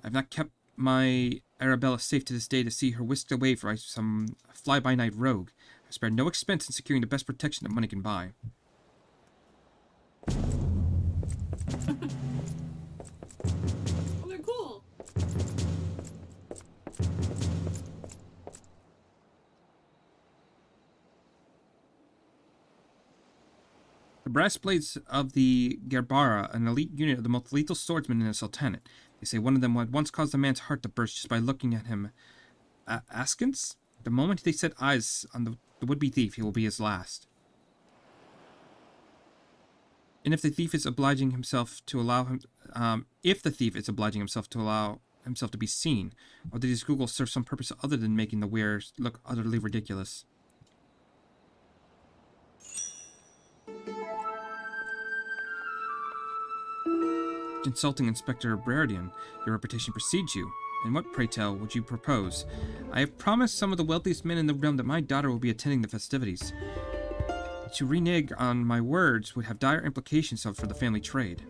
I have not kept my Arabella safe to this day to see her whisked away for some fly-by-night rogue. I spared no expense in securing the best protection that money can buy. They're cool. The brass blades of the Gerbara, an elite unit of the most lethal swordsmen in the Sultanate. They say one of them had once caused a man's heart to burst just by looking at him. Askins? The moment they set eyes on the would-be thief, he will be his last. And if the thief is obliging himself to allow him, himself to be seen, or did his Google serve some purpose other than making the wearers look utterly ridiculous? Insulting Inspector Brerdian, your reputation precedes you. And what, pray tell, would you propose? I have promised some of the wealthiest men in the realm that my daughter will be attending the festivities. To renege on my words would have dire implications for the family trade.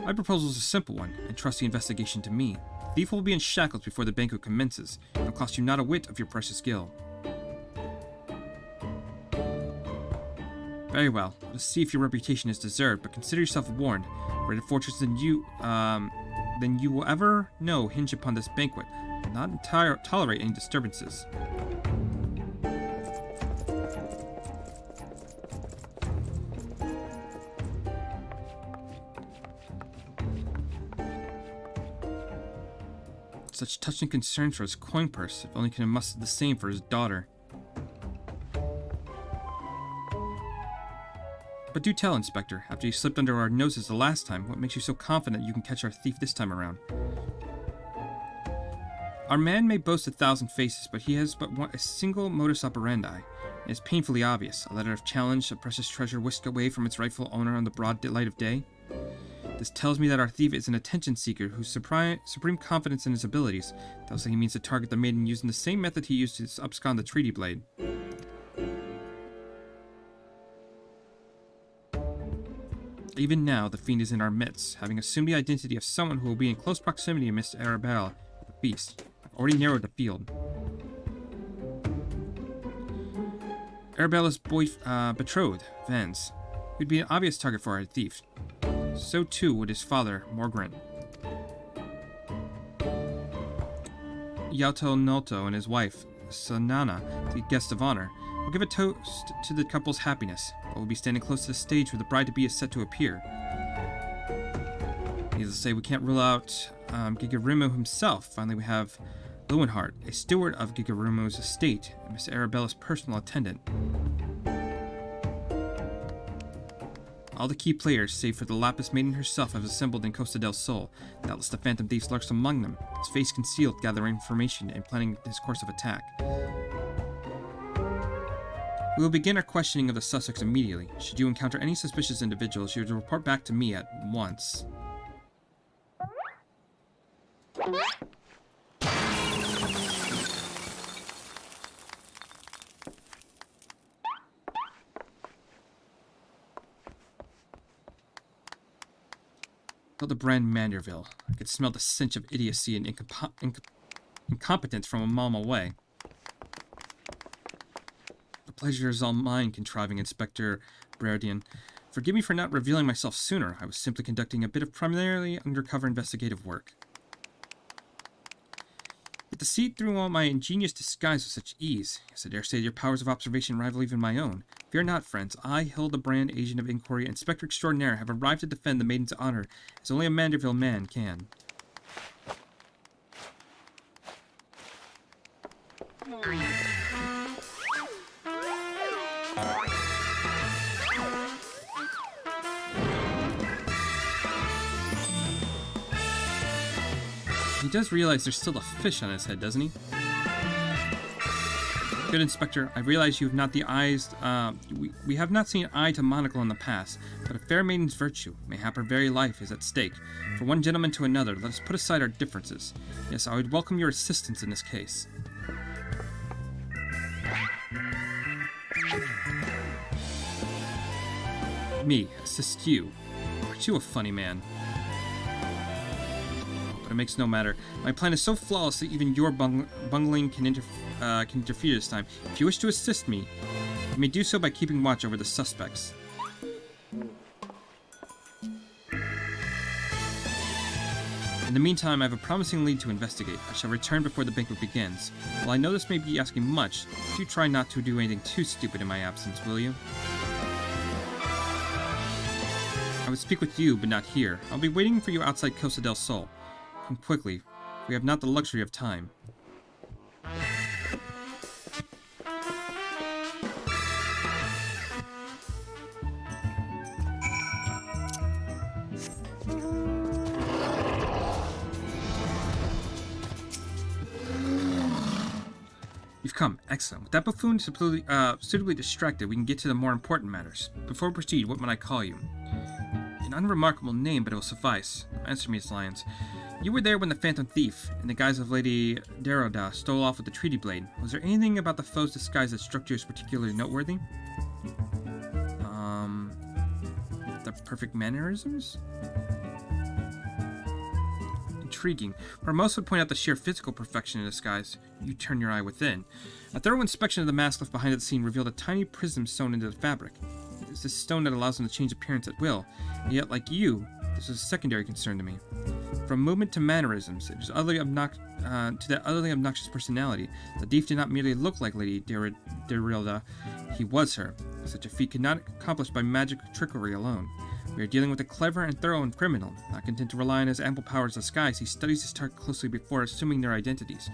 My proposal is a simple one, and trust the investigation to me. The thief will be in shackles before the banquet commences. It will cost you not a whit of your precious gil. Very well. Let us see if your reputation is deserved, but consider yourself warned. Greater fortunes than you will ever know hinge upon this banquet. I will not tolerate any disturbances. Such touching concerns for his coin purse, if only can have mustered the same for his daughter. But do tell, Inspector, after you slipped under our noses the last time, what makes you so confident you can catch our thief this time around? Our man may boast 1,000 faces, but he has but a single modus operandi. It is painfully obvious. A letter of challenge, a precious treasure whisked away from its rightful owner on the broad light of day. This tells me that our thief is an attention seeker whose supreme confidence in his abilities tells that he means to target the maiden using the same method he used to abscond the treaty blade. Even now, the fiend is in our midst, having assumed the identity of someone who will be in close proximity to Miss Arabella at the feast. I've already narrowed the field. Arabella's betrothed, Vance, would be an obvious target for our thief. So too would his father, Morgrant. Yato Noto and his wife, Sanana, the guest of honor, will give a toast to the couple's happiness, but will be standing close to the stage where the bride-to-be is set to appear. Needless to say, we can't rule out Gigarimu himself. Finally, we have Lowenhart, a steward of Gigarimu's estate, and Miss Arabella's personal attendant. All the key players, save for the Lapis Maiden herself, have assembled in Costa del Sol. Doubtless the Phantom Thief lurks among them, his face concealed, gathering information and planning his course of attack. We will begin our questioning of the suspects immediately. Should you encounter any suspicious individuals, you will report back to me at once. The brand Manderville. I could smell the stench of idiocy and incompetence from a mile away. The pleasure is all mine, contriving Inspector Brerdian. Forgive me for not revealing myself sooner. I was simply conducting a bit of primarily undercover investigative work. Yet to see through all my ingenious disguise with such ease, yes, I dare say your powers of observation rival even my own. Fear not, friends. I, Hildebrand, agent of inquiry, Inspector Extraordinaire, have arrived to defend the maiden's honor as only a Manderville man can. He does realize there's still a fish on his head, doesn't he? Good Inspector, I realize you have not the eyes, we have not seen eye to monocle in the past, but a fair maiden's virtue, mayhap her very life, is at stake. For one gentleman to another, let us put aside our differences. Yes, I would welcome your assistance in this case. Me, assist you. Aren't you a funny man? But it makes no matter. My plan is so flawless that even your bungling can interfere this time. If you wish to assist me, you may do so by keeping watch over the suspects. In the meantime, I have a promising lead to investigate. I shall return before the banquet begins. While I know this may be asking much, do try not to do anything too stupid in my absence, will you? I would speak with you, but not here. I'll be waiting for you outside Costa del Sol. Come quickly. We have not the luxury of time. You've come. Excellent. With that buffoon suitably distracted, we can get to the more important matters. Before we proceed, what might I call you? An unremarkable name, but it will suffice. Answer me, Lions. You were there when the Phantom Thief, in the guise of Lady Deroda, stole off with the treaty blade. Was there anything about the foe's disguise that struck you as particularly noteworthy? The perfect mannerisms? Intriguing. Where most would point out the sheer physical perfection in disguise, you turn your eye within. A thorough inspection of the mask left behind at the scene revealed a tiny prism sewn into the fabric. It's this stone that allows them to change appearance at will, and yet, like you, this is a secondary concern to me. From movement to mannerisms, it is utterly to that utterly obnoxious personality, the thief did not merely look like Lady Derilda, he was her. Such a feat could not be accomplished by magic trickery alone. We are dealing with a clever and thorough criminal. Not content to rely on his ample powers of disguise, he studies his target closely before assuming their identities.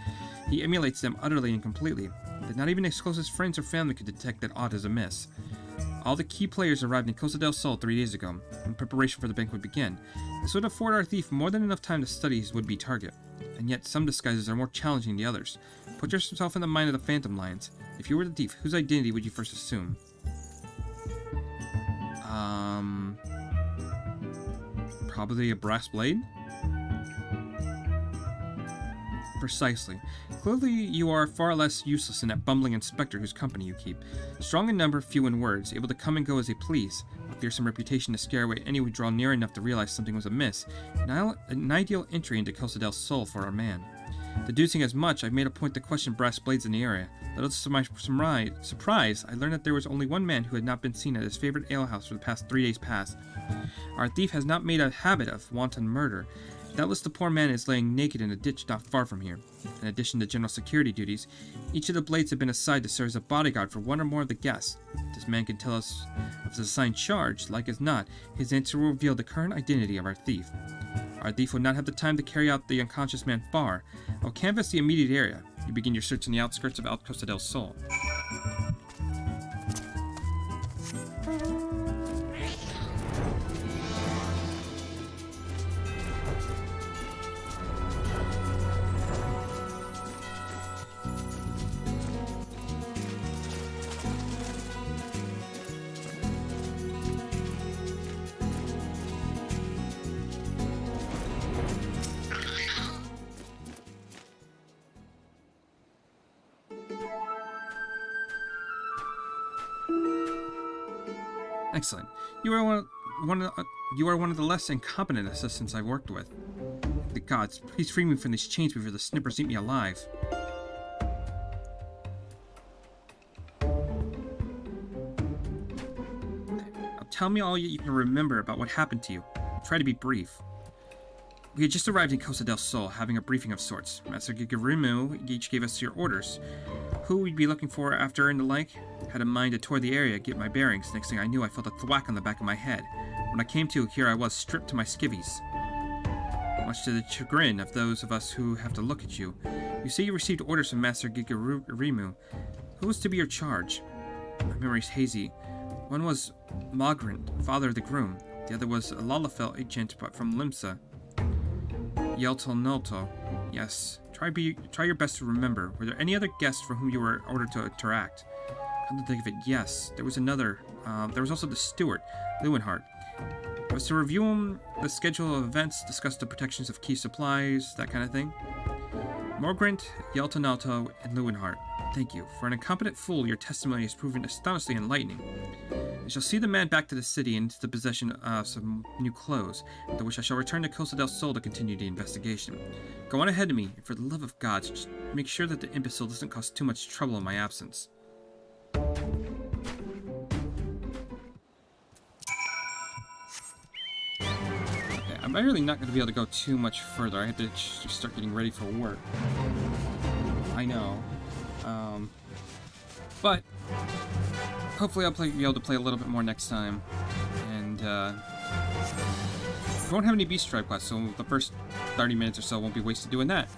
He emulates them utterly and completely, that not even his closest friends or family could detect that aught is amiss. All the key players arrived in Costa del Sol 3 days ago, when preparation for the banquet began. This would afford our thief more than enough time to study his would-be target. And yet, some disguises are more challenging than others. Put yourself in the mind of the Phantom Lions. If you were the thief, whose identity would you first assume? Probably a brass blade? Precisely. Clearly, you are far less useless than that bumbling inspector whose company you keep. Strong in number, few in words, able to come and go as they please, a fearsome reputation to scare away any who draw near enough to realize something was amiss, an ideal entry into Costa del Sol for our man. Deducing as much, I've made a point to question brass blades in the area. Little to my surprise, I learned that there was only one man who had not been seen at his favorite alehouse for the past 3 days past. Our thief has not made a habit of wanton murder. Doubtless the poor man is laying naked in a ditch not far from here. In addition to general security duties, each of the blades have been assigned to serve as a bodyguard for one or more of the guests. This man can tell us of his assigned charge. Like as not, his answer will reveal the current identity of our thief. Our thief will not have the time to carry out the unconscious man far. I'll canvass the immediate area. You begin your search on the outskirts of Costa del Sol. Excellent. You are one of the less incompetent assistants I've worked with. The gods, please free me from these chains before the snippers eat me alive. Now tell me all you can remember about what happened to you. Try to be brief. We had just arrived in Costa del Sol, having a briefing of sorts. Master Gigarimu each gave us your orders. Who we'd be looking for after and the like. Had a mind to tour the area, get my bearings. Next thing I knew, I felt a thwack on the back of my head. When I came to, here I was, stripped to my skivvies. Much to the chagrin of those of us who have to look at you. You say you received orders from Master Gigarimu. Who was to be your charge? My memory's hazy. One was Magrant, father of the groom. The other was a Lalafell agent, but from Limsa. Yelto Nolto. Yes. Try your best to remember. Were there any other guests for whom you were ordered to interact? Come to think of it, yes. There was another. There was also the steward, Lewinhart. It was to review the schedule of events, discuss the protections of key supplies, that kind of thing. Morgrant, Yeltonalto, and Lewinhart, thank you. For an incompetent fool, your testimony has proven astonishingly enlightening. I shall see the man back to the city and into the possession of some new clothes, after which I shall return to Costa del Sol to continue the investigation. Go on ahead of me, and for the love of God, just make sure that the imbecile doesn't cause too much trouble in my absence. I'm really not going to be able to go too much further. I have to start getting ready for work. I know. But hopefully I'll be able to play a little bit more next time. And we won't have any Beast Tribe quests, so the first 30 minutes or so won't be wasted doing that.